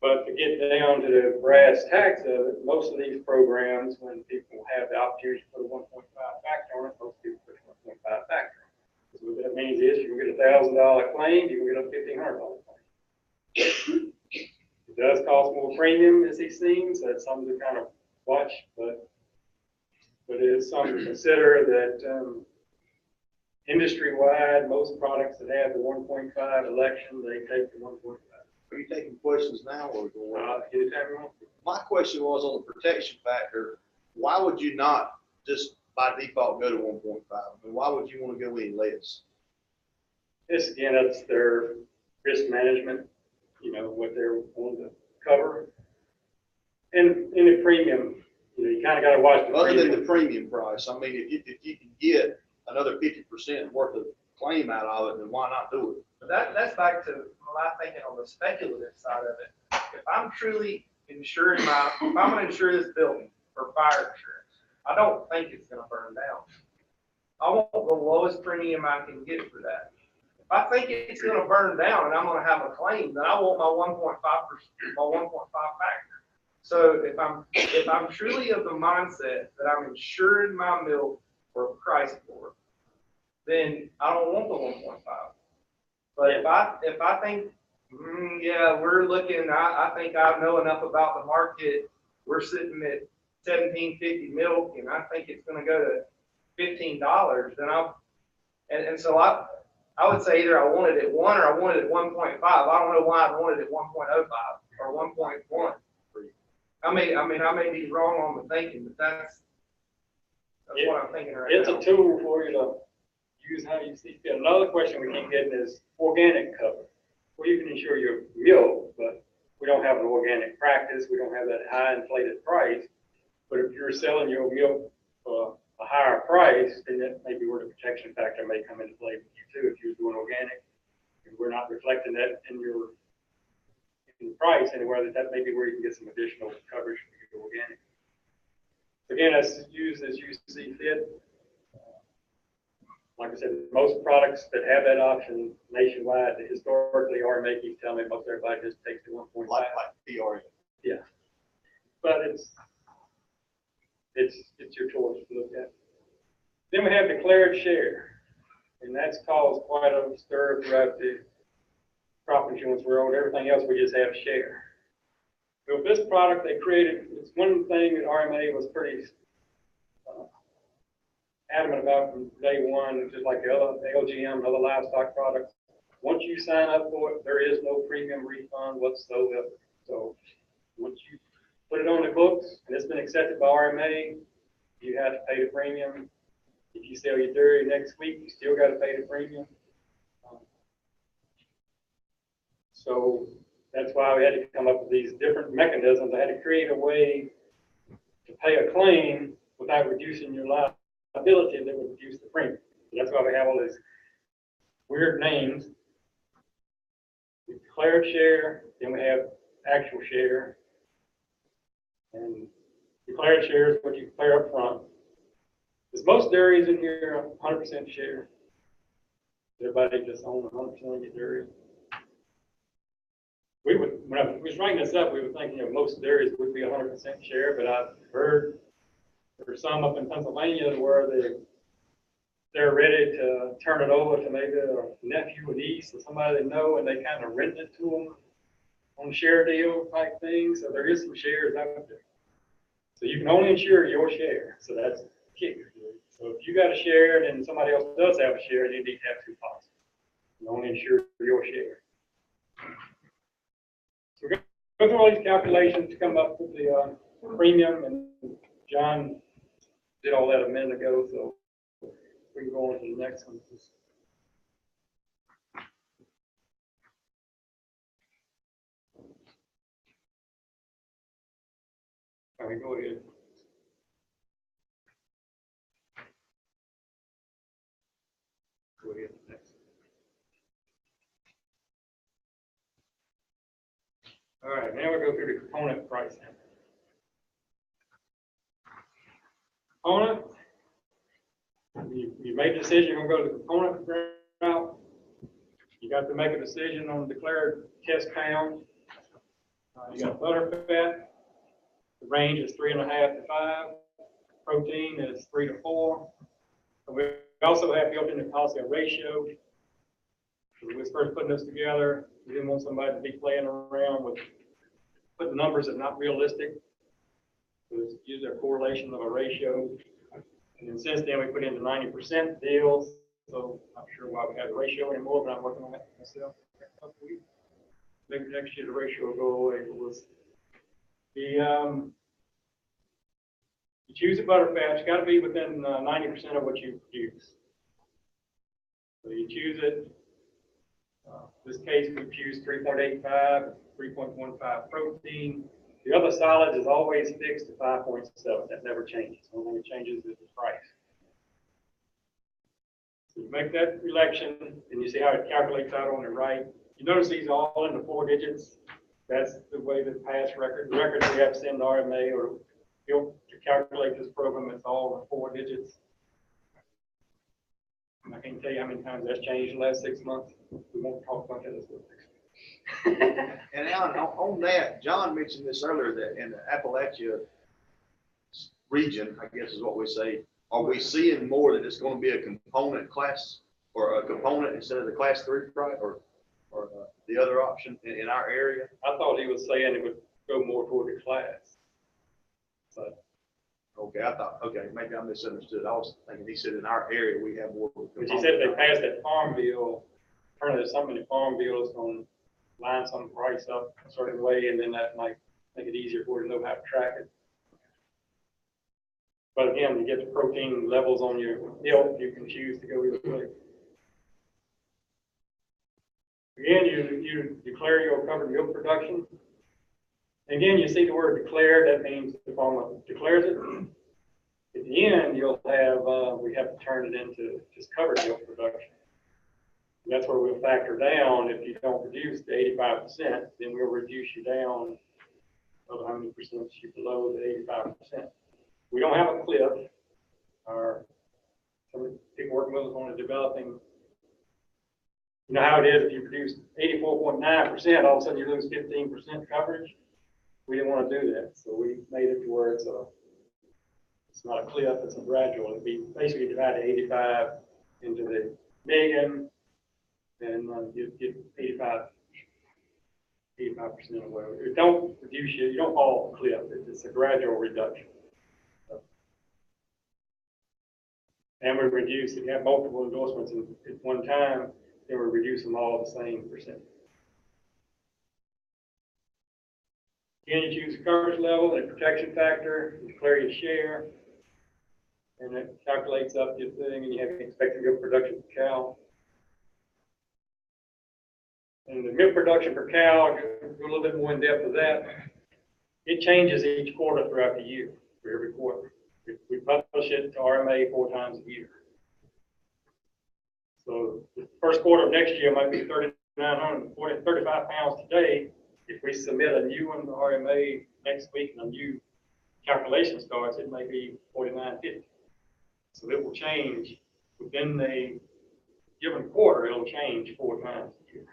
K: But to get down to the brass tacks of it, most of these programs, when people have the opportunity to put a 1.5 factor on it, most people put a 1.5 factor on it. So what that means is you can get a $1,000 claim, you can get a $1,500 claim. It does cost more premium, as he seems. That's something to kind of watch, but it is something to consider that industry-wide, most products that have the 1.5 election, they take the 1.5.
I: Are you taking questions now or going?
K: Anytime you want.
I: My question was on the protection factor, why would you not just by default go to 1.5? I mean, why would you want to go any less?
K: This, again, that's their risk management, you know, what they're wanting to cover. And in the premium, you know, you kind of got to watch the
I: Other
K: premium.
I: than the premium price, I mean, if you can get another 50% worth of claim out of it, then why not do it?
F: But that's back to my thinking on the speculative side of it. If I'm truly insuring if I'm going to insure this building for fire insurance, I don't think it's going to burn down. I want the lowest premium I can get for that. If I think it's going to burn down and I'm going to have a claim, then I want my 1.5%, my 1.5 factor. So if I'm truly of the mindset that I'm insuring my milk for a price for it, then I don't want the 1.5. But if I think, yeah, we're looking, I think I know enough about the market. We're sitting at $17.50 milk, and I think it's going to go to $15. Then so I would say either I want it at 1 or I want it at 1.5. I don't know why I want it at 1.05 or 1.1. I may be wrong on the thinking, but that's what I'm thinking right now.
K: It's a tool for you to use how you see fit. Another question we keep getting is organic cover. Well, you can insure your milk, but we don't have an organic practice. We don't have that high inflated price. But if you're selling your milk for a higher price, then that may be where the protection factor may come into play with you too. If you're doing organic, and we're not reflecting that in your price anywhere, that may be where you can get some additional coverage for your organic. Again, that's used as you see fit. Like I said, most products that have that option nationwide, historically, RMA keeps telling me most everybody just takes the 1.5.
I: Like PR.
K: Yeah. But it's your choice to look at. Then we have declared share, and that's caused quite a stir throughout the crop insurance world. Everything else we just have share. With this product they created, it's one thing that RMA was pretty adamant about from day one, just like the other LGM and other livestock products. Once you sign up for it, there is no premium refund whatsoever. So once you put it on the books and it's been accepted by RMA, you have to pay the premium. If you sell your dairy next week, you still got to pay the premium. So that's why we had to come up with these different mechanisms. I had to create a way to pay a claim without reducing your liability that would reduce the premium. So that's why we have all these weird names. We declared share, then we have actual share. And declared share is what you declare up front. There's most dairies in here 100% share. Everybody just owns 100% of your dairy. When I was writing this up, we were thinking of most dairies would be 100% share, but I've heard there's some up in Pennsylvania where they're ready to turn it over to maybe a nephew or niece or somebody they know, and they kind of rent it to them on share deal type thing. So there is some shares out there. So you can only insure your share. So that's the kicker. So if you got a share and somebody else does have a share, you need to have two policies. You only insure your share. So we're going to go through all these calculations to come up with the premium, and John did all that a minute ago, so we can go on to the next one. All right, go ahead. Go ahead, next. All right, now we go through the component pricing. Component, you made the decision you're gonna go to the component route. You got to make a decision on declared test pound. You got butter fat. The range is 3.5 to 5. Protein is 3 to 4. And we also have built in the policy a ratio. When we was first putting this together, we didn't want somebody to be playing around with putting numbers that are not realistic. So let's use our correlation of a ratio. And then since then, we put in the 90% deals. So I'm not sure why we have the ratio anymore, but I'm working on that myself. Maybe next year the ratio will go away. But we'll see. You choose a butter fat. It's got to be within 90% of what you produce. So you choose it. This case, we choose 3.85, 3.15 protein. The other solids is always fixed to 5.7. That never changes. The only thing that changes is the price. So you make that election, and you see how it calculates out on the right. You notice these are all in the 4 digits. That's the way the past record, the records we have to send to RMA or to calculate this program, it's all in 4 digits. And I can't tell you how many times that's changed in the last 6 months. We won't talk about that this week.
I: And Alan, on that, John mentioned this earlier, that in the Appalachia region, I guess is what we say, are we seeing more that it's going to be a component class or a component instead of the class 3 price or the other option in our area?
K: I thought he was saying it would go more toward the class. But
I: okay, I thought, okay, maybe I misunderstood. I was thinking he said in our area we have more.
K: But he said they passed that farm bill, apparently something in the farm bill is going to line some price up a certain way, and then that might make it easier for you to know how to track it. But again, you get the protein levels on your milk, you can choose to go either way. Again, you declare your covered milk production. Again, you see the word declare, that means the farmer declares it. At the end, you'll have, we have to turn it into just covered milk production. And that's where we'll factor down, if you don't produce the 85%, then we'll reduce you down of how many percent you below the 85%. We don't have a cliff. Some people working with us on developing, you know how it is, if you produce 84.9%, all of a sudden you lose 15% coverage. We didn't want to do that, so we made it to where it's not a cliff, it's a gradual. It'd be basically divided 85 into the million, and you get 85% of whatever. It don't reduce you don't fall off a cliff. It's a gradual reduction. And we reduce, if you have multiple endorsements at one time, then we reduce them all the same percent. Again, you choose the coverage level, the protection factor, you declare your share, and it calculates up your thing, and you have expected milk production per cow. And the milk production per cow, I'll go a little bit more in depth of that. It changes each quarter throughout the year, for every quarter. We publish it to RMA 4 times a year. So the first quarter of next year might be 3,935 pounds today. If we submit a new one to RMA next week and a new calculation starts, it may be 4,950. So it will change within the given quarter. It'll change 4 times a year.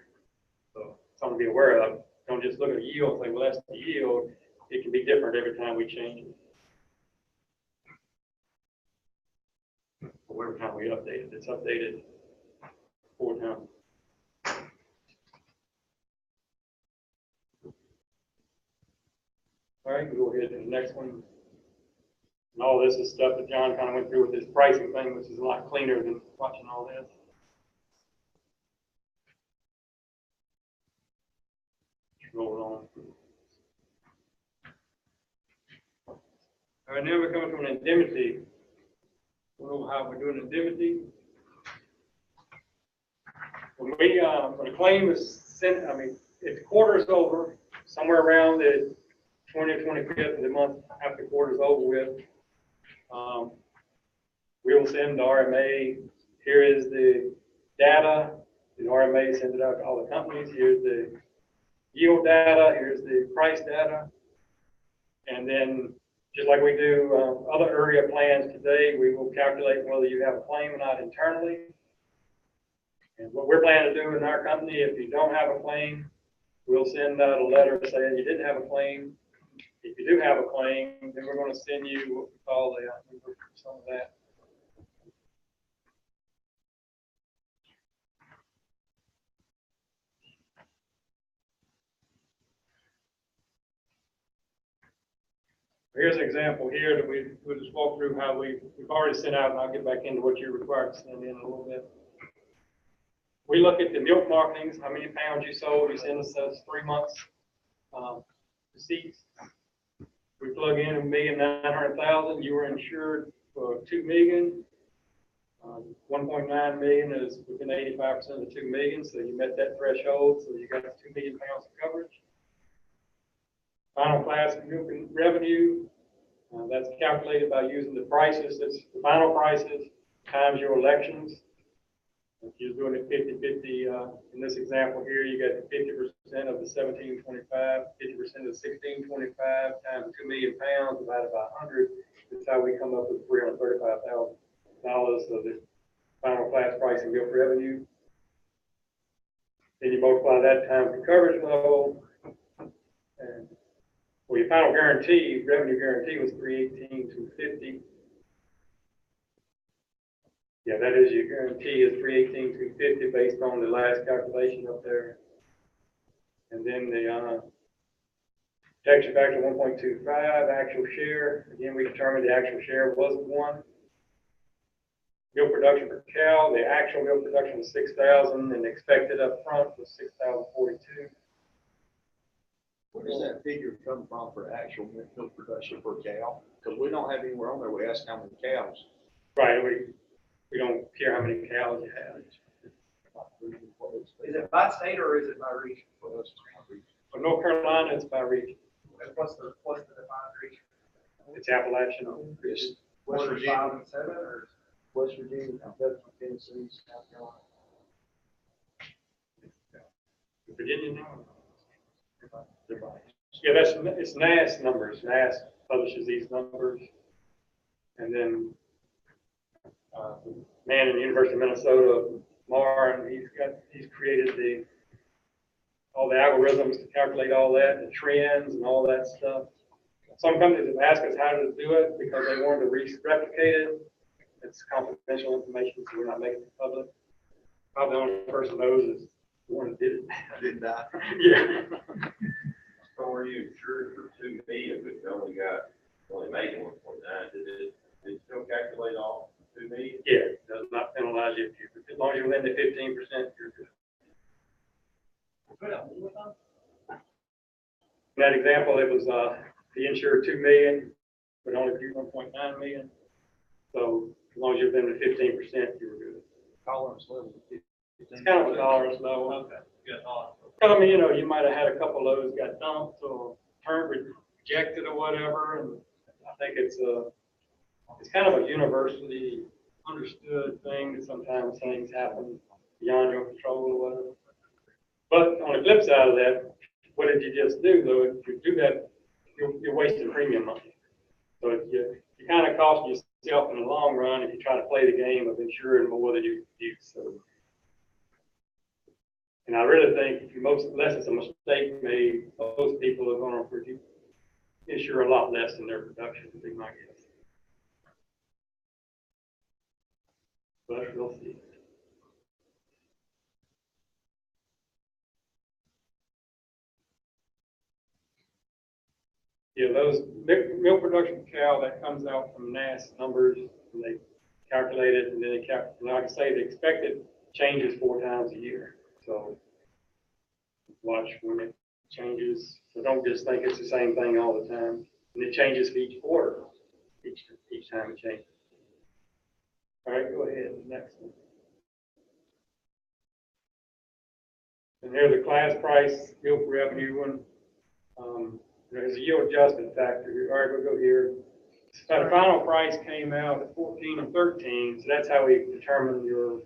K: So something to be aware of. Don't just look at the yield and say, well, that's the yield. It can be different every time we change it. Or every time we update it, it's updated 4 times. All right, we'll go ahead to the next one. And all this is stuff that John kind of went through with his pricing thing, which is a lot cleaner than watching all this. Roll on. All right, now we're coming to an indemnity We know how we're doing indemnity. When we, when a claim is sent, I mean, if the quarter is over, somewhere around the 20th, 25th of the month after the quarter is over with, we will send the RMA, here is the data, the RMA sends it out to all the companies, here's the yield data, here's the price data. And then, just like we do other area plans today, we will calculate whether you have a claim or not internally. And what we're planning to do in our company, if you don't have a claim, we'll send out a letter saying you didn't have a claim. If you do have a claim, then we're going to send you what we call some of that. Here's an example here that we'll just walk through how we've already sent out, and I'll get back into what you're required to send in a little bit. We look at the milk marketings, how many pounds you sold, you send us 3 months receipts. We plug in 1,900,000, you were insured for 2 million. 1.9 million is within 85% of the 2 million, so you met that threshold, so you got 2 million pounds of coverage. Final class milk revenue, that's calculated by using the prices, that's the final prices times your elections. If you're doing it 50-50, in this example here, you got 50% of the 1725, 50% of the 1625 times 2 million pounds divided by 100. That's how we come up with $335,000 of the final class price and milk revenue. Then you multiply that times the coverage level, and well, your final guarantee, revenue guarantee was $318,250. Yeah, that is your guarantee is $318,250 based on the last calculation up there. And then the protection factor 1.25, actual share. Again, we determined the actual share wasn't 1. Milk production per cow, the actual milk production was 6,000 and the expected up front was 6,042.
I: Where does that figure come from for actual milk production per cow? Because we don't have anywhere on there, we ask how many cows.
K: Right, we don't care how many cows you have.
F: Is it by state or is it by region?
K: For North Carolina, it's by region.
F: What's the defined region?
K: It's Appalachian.
I: It's
F: West
I: West
F: Virginia. 5
I: Virginia,
F: and 7 or?
I: West Virginia, Kentucky, Tennessee, South Carolina.
K: Virginia now? Yeah, it's NAS numbers. NAS publishes these numbers. And then the man in the University of Minnesota, Mar, and he's created all the algorithms to calculate all that, the trends and all that stuff. Some companies have asked us how to do it because they wanted to replicate it. It's confidential information, so we're not making it public. Probably the only person knows is the one that did it.
I: Didn't die.
K: Yeah.
G: So are you insured for 2 million, but you only made 1.9? Did it still calculate all 2 million?
K: Yeah, it does not penalize you. As long as you're within the 15%, you're good. In that example, it was the insured 2 million, but only paid 1.9 million. So as long as you're within the 15%, you were good.
I: Tolerance level.
K: It's kind of a tolerance level.
H: Okay, good.
K: I mean, you might have had a couple of those got dumped or rejected or whatever, and I think it's kind of a universally understood thing that sometimes things happen beyond your control or whatever. But on the flip side of that, what did you just do though? If you do that, you're wasting premium money. So you kind of cost yourself in the long run if you try to play the game of insuring more than you use. So. And I really think unless it's a mistake made, most people are going to insure a lot less than their production, would be my guess. But we'll see. Yeah, those milk production cow that comes out from NAS numbers, and they calculate it, and then like I say, the expected changes 4 times a year. So watch when it changes. So don't just think it's the same thing all the time. And it changes for each quarter, each time it changes. All right, go ahead, next one. And here's the class price, milk revenue one. There's a yield adjustment factor. All right, we'll go here. So the final price came out at 14 and 13, so that's how we determine your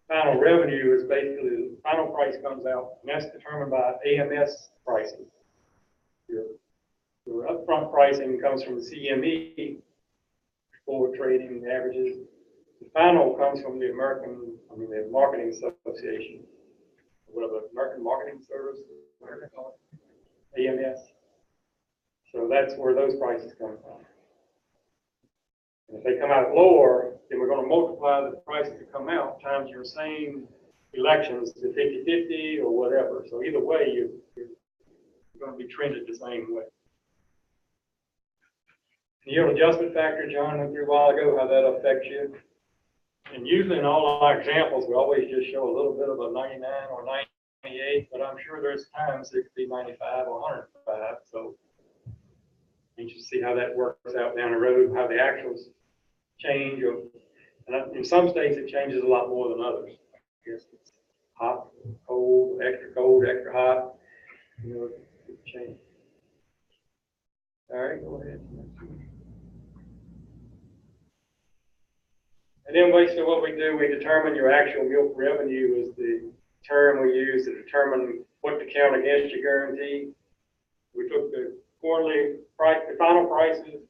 K: final revenue is basically the final price comes out, and that's determined by AMS pricing. Your upfront pricing comes from the CME, forward trading averages. The final comes from the the Marketing Association, whatever, American Marketing Service, whatever they call it, AMS. So that's where those prices come from. And if they come out lower, then we're going to multiply the prices that come out times your same elections to 50-50 or whatever. So either way, you're going to be trended the same way. The yield adjustment factor, John went through a while ago, how that affects you. And usually in all our examples, we always just show a little bit of a 99 or 98, but I'm sure there's times it could be 95 or 105. So you should see how that works out down the road, how the actuals change. And in some states, it changes a lot more than others. I guess it's hot, cold, extra hot. You know, it change. All right, go ahead. And then basically what we do, we determine your actual milk revenue is the term we use to determine what to count against your guarantee. We took the quarterly price, the final prices,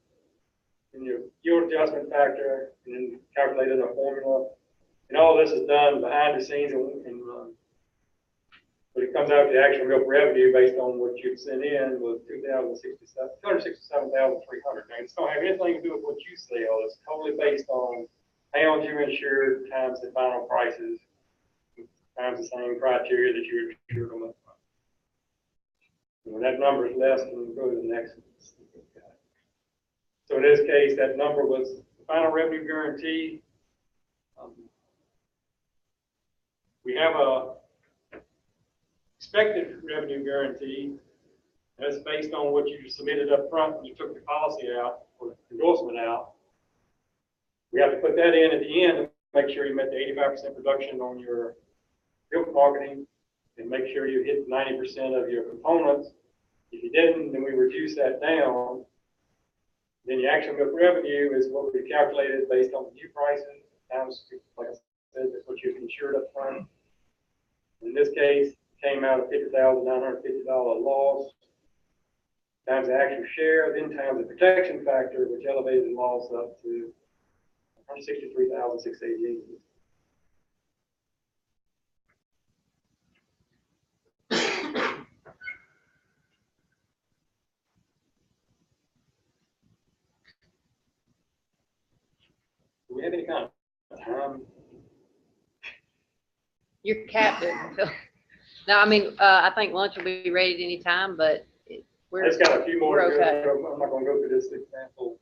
K: and your yield adjustment factor, and then calculated a formula. And all this is done behind the scenes, but it comes out the actual milk revenue based on what you sent in was 267,300. Now, it's don't have anything to do with what you sell. It's totally based on pounds you insured times the final prices times the same criteria that you insured them up. When that number is less, then we go to the next one. So in this case, that number was the final revenue guarantee. We have a expected revenue guarantee. That's based on what you submitted up front when you took the policy out or endorsement out. We have to put that in at the end to make sure you met the 85% production on your milk marketing and make sure you hit 90% of your components. If you didn't, then we reduce that down. Then your actual milk revenue is what we calculated based on the new prices times, like I said, that's what you've insured up front. In this case, it came out of $50,950 loss times the actual share, then times the protection factor, which elevated the loss up to $163,688. Do we have any kind of time?
A: You're captain. No, I mean, I think lunch will be ready at any time, but
K: I just got a few more.
A: we're okay.
K: I'm not going to go through this example.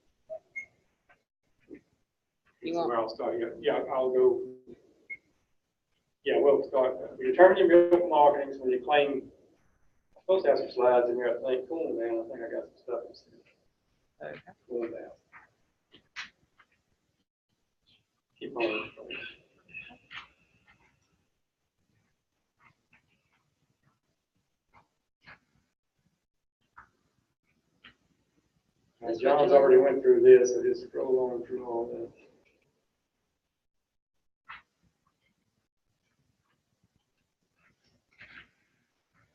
A: You want?
K: Where I'll start. Yeah, I'll go. Yeah, we'll start. We determine your milk marketing when you claim. I'm supposed to have some slides in here. I think. Cool down. I think I got some stuff.
A: Okay.
K: Cool down. Keep on. John's already went through this, so just scroll on through all this.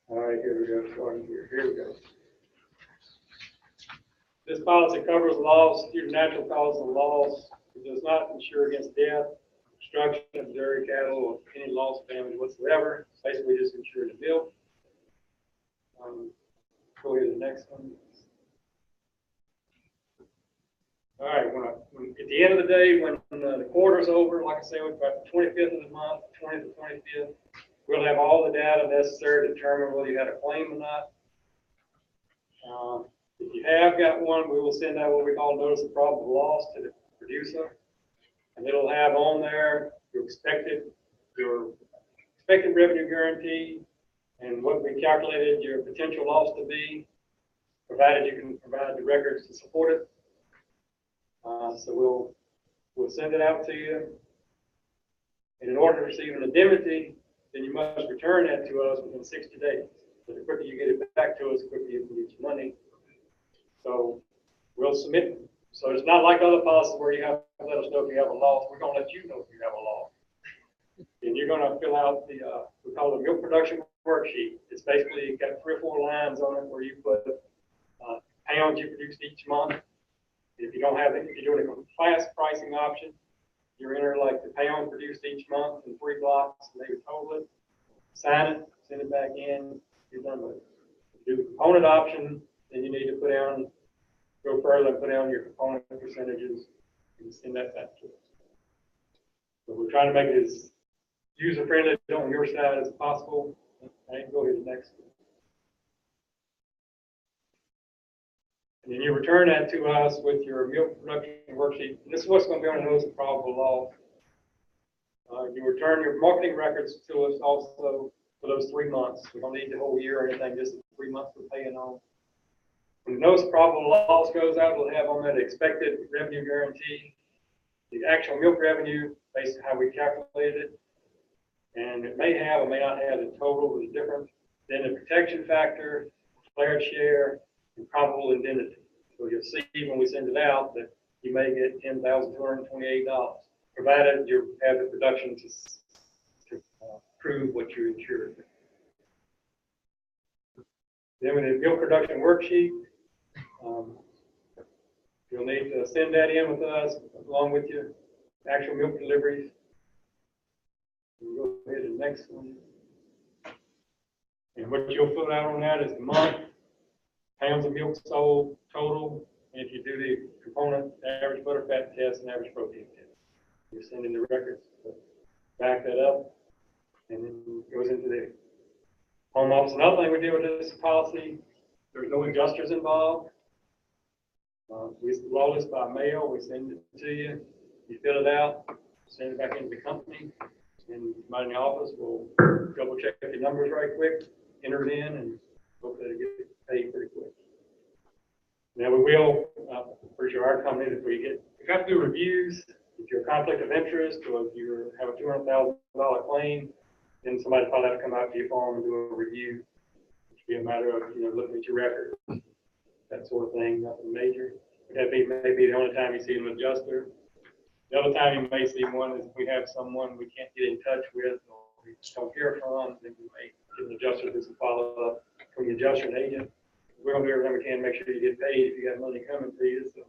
K: All right, here we go, starting here. Here we go. This policy covers loss due to natural causes of loss. It does not insure against death, destruction of dairy cattle, or any loss of damage whatsoever. Basically, just insure the bill. Go ahead to the next one. All right, at the end of the day, when the quarter's over, like I say, we've got the 25th of the month, 20th to 25th, we'll have all the data necessary to determine whether you had a claim or not. If you have got one, we will send out what we call notice of probable loss to the producer. And it'll have on there your expected revenue guarantee and what we calculated your potential loss to be, provided you can provide the records to support it. So we'll send it out to you. And in order to receive an indemnity, then you must return that to us within 60 days. So the quicker you get it back to us, the quicker you can get your money. So we'll submit. So it's not like other policies where you have to let us know if you have a loss. We're going to let you know if you have a loss. And you're going to fill out the, we call it a milk production worksheet. It's basically got 3 or 4 lines on it where you put pounds you produced each month. If you don't have it, if you're doing a class pricing option, you enter like the pound produced each month in 3 blocks, and they would total it, sign it, send it back in, you're done with it. If you do the component option, then you need to put down, go further and put down your component percentages and send that back to us. So we're trying to make it as user-friendly on your side as possible. And go to the next one. And then you return that to us with your milk production worksheet. And this is what's going to be on the notice of probable loss. You return your marketing records to us also for those 3 months. We don't need the whole year or anything, just the 3 months we're paying on. When the notice of probable loss goes out, we'll have on that expected revenue guarantee, the actual milk revenue based on how we calculated it. And it may have or may not have the total is different. Then the protection factor, declared share, and probable indemnity. So you'll see when we send it out that you may get $10,228, provided you have the production to prove what you insured. Then with the milk production worksheet, you'll need to send that in with us along with your actual milk deliveries. We'll go ahead to the next one. And what you'll put out on that is the month, pounds of milk sold total, and if you do the component, average butter fat test and average protein test. You send in the records to back that up, and then it goes into the home office. Another thing we do with this policy, there's no adjusters involved. We roll this by mail, we send it to you, you fill it out, send it back into the company, and somebody in the office will double check the numbers right quick, enter it in, and hopefully it'll get paid pretty quick. Now we will, pretty sure our company, if we have to do reviews, if you're a conflict of interest, or if you have a $200,000 claim, then somebody probably have to come out to your farm and do a review. It should be a matter of, looking at your record, that sort of thing, nothing major. That may be the only time you see an adjuster. The other time you may see one is if we have someone we can't get in touch with or we just don't hear from, then we may get an adjuster to do some follow-up from the adjuster and agent. We're going to do everything we can to make sure you get paid if you got money coming to you. So,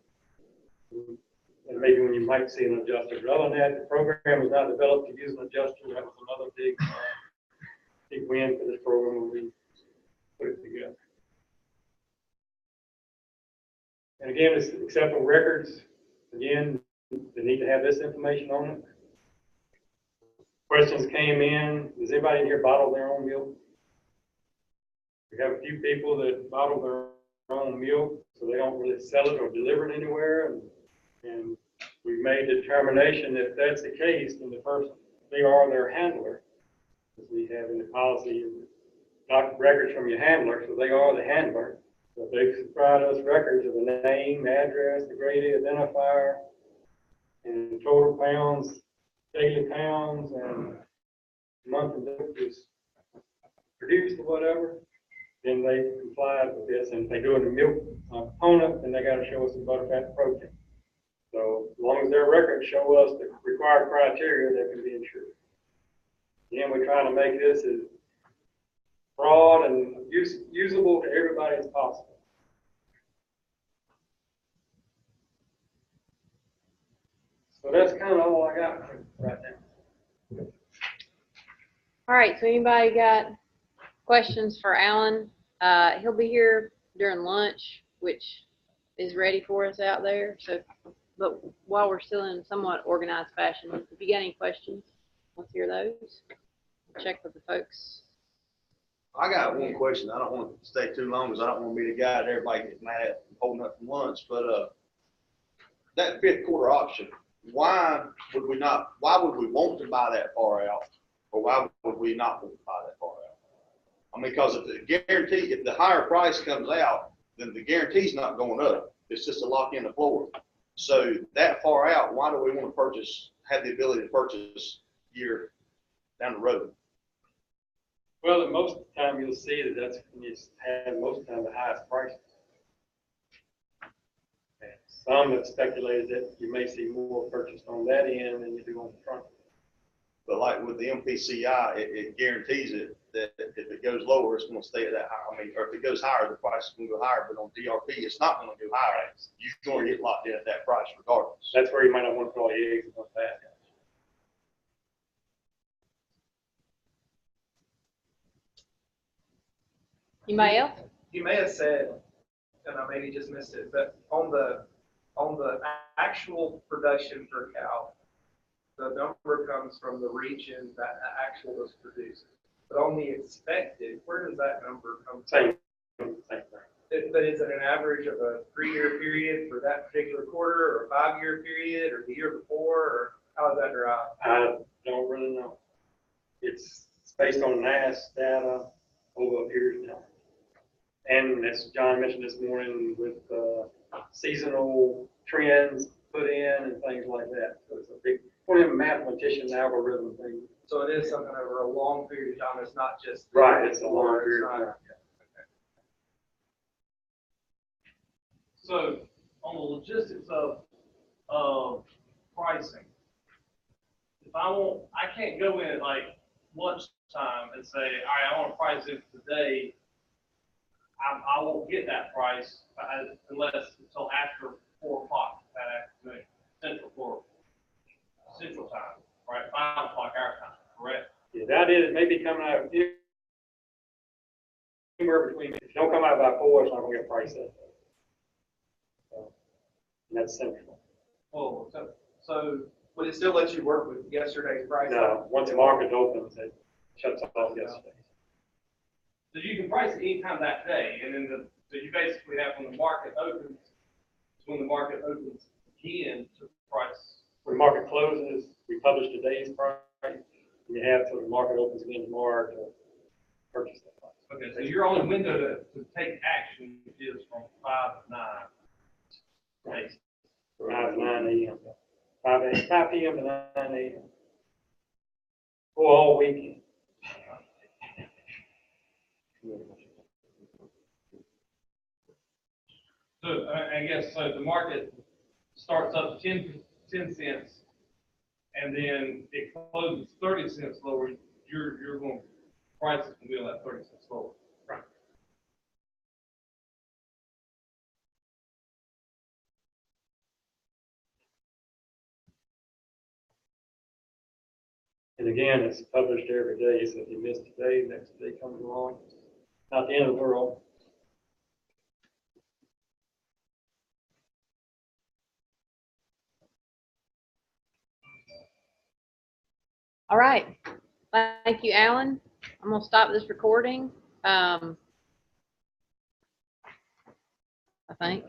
K: and maybe when you might see an adjuster. But other than that, the program was not developed to use an adjuster. That was another big win for this program when we put it together. And again, it's acceptable records. Again, they need to have this information on it. Questions came in. Does anybody in here bottle their own milk? We have a few people that bottle their own milk, so they don't really sell it or deliver it anywhere. And we've made the determination that if that's the case, then the person, they are their handler. As we have in the policy, not records from your handler, so they are the handler. So they provide us records of the name, address, the grade identifier, and total pounds, daily pounds, and month and milk is produced or whatever. Then they comply with this, and if they do it in the milk component, then they got to show us the butter, fat, and protein. So as long as their records show us the required criteria, they can be insured. Again, we're trying to make this as broad and usable to everybody as possible. So that's kind of all I got right now.
A: All right, so anybody got questions for Alan? He'll be here during lunch, which is ready for us out there. So, but while we're still in somewhat organized fashion, if you got any questions, let's hear those. Check with the folks.
I: I got one question. I don't want to stay too long because I don't want to be the guy that everybody gets mad at holding up from lunch. But that fifth quarter option, why would we want to buy that far out, or why would we not want to buy that far out? I mean, because if the higher price comes out, then the guarantee's not going up. It's just to lock in the floor. So that far out, why do we want to have the ability to purchase year down the road?
K: Well, at most of the time you'll see that that's when you have most of the time the highest prices. And some have speculated that you may see more purchased on that end than you do on the front.
I: But like with the MPCI, it guarantees it that if it goes lower, it's going to stay at that high. I mean, or if it goes higher, the price is going to go higher. But on DRP, it's not going to go higher. You're going to get locked in at that price regardless.
K: That's where you might not want to put all your eggs in one basket.
A: You may have.
F: You may have said, and I maybe just missed it, but on the actual production per cow, the number comes from the region that the actual was produced. But on the expected, where does that number come from?
K: Same thing.
F: But is it an average of a 3-year period for that particular quarter, or a 5-year period, or the year before, or how is that derived?
K: I don't really know. It's based on NAS data over a period of time. And as John mentioned this morning, with seasonal trends put in and things like that. So it's a big, one of the mathematician algorithm thing.
F: So it is something over a long period of time. It's not just
K: Right, it's a long period of time.
E: So on the logistics of pricing, if I can't go in at like lunchtime and say, all right, I want to price it today. I won't get that price unless until after 4 o'clock that afternoon, Central time, right? 5 o'clock our time, correct?
K: Yeah, that is maybe coming out anywhere between. If you don't come out by 4, it's not going to get priced that day. So, and that's central.
F: Oh, so would it still let you work with yesterday's price?
K: No, once the market opens, it shuts off yesterday.
E: So you can price it anytime that day, and then so you basically have when the market opens again to price.
K: When the market closes, we publish today's price. And you have till the market opens again tomorrow to purchase that price.
E: Okay, so your only window to take action is from 5 to 9. Okay.
K: 5 to 9 a.m. 5 p.m. to 9 a.m. Or all weekend.
E: So I guess so the market starts up 10 cents, and then it closes 30 cents lower. You're going prices can be on that 30 cents lower.
K: Right. And again, it's published every day, so if you miss today, next day comes along. Not the end of the world.
A: All right. Thank you, Alan. I'm going to stop this recording. I think.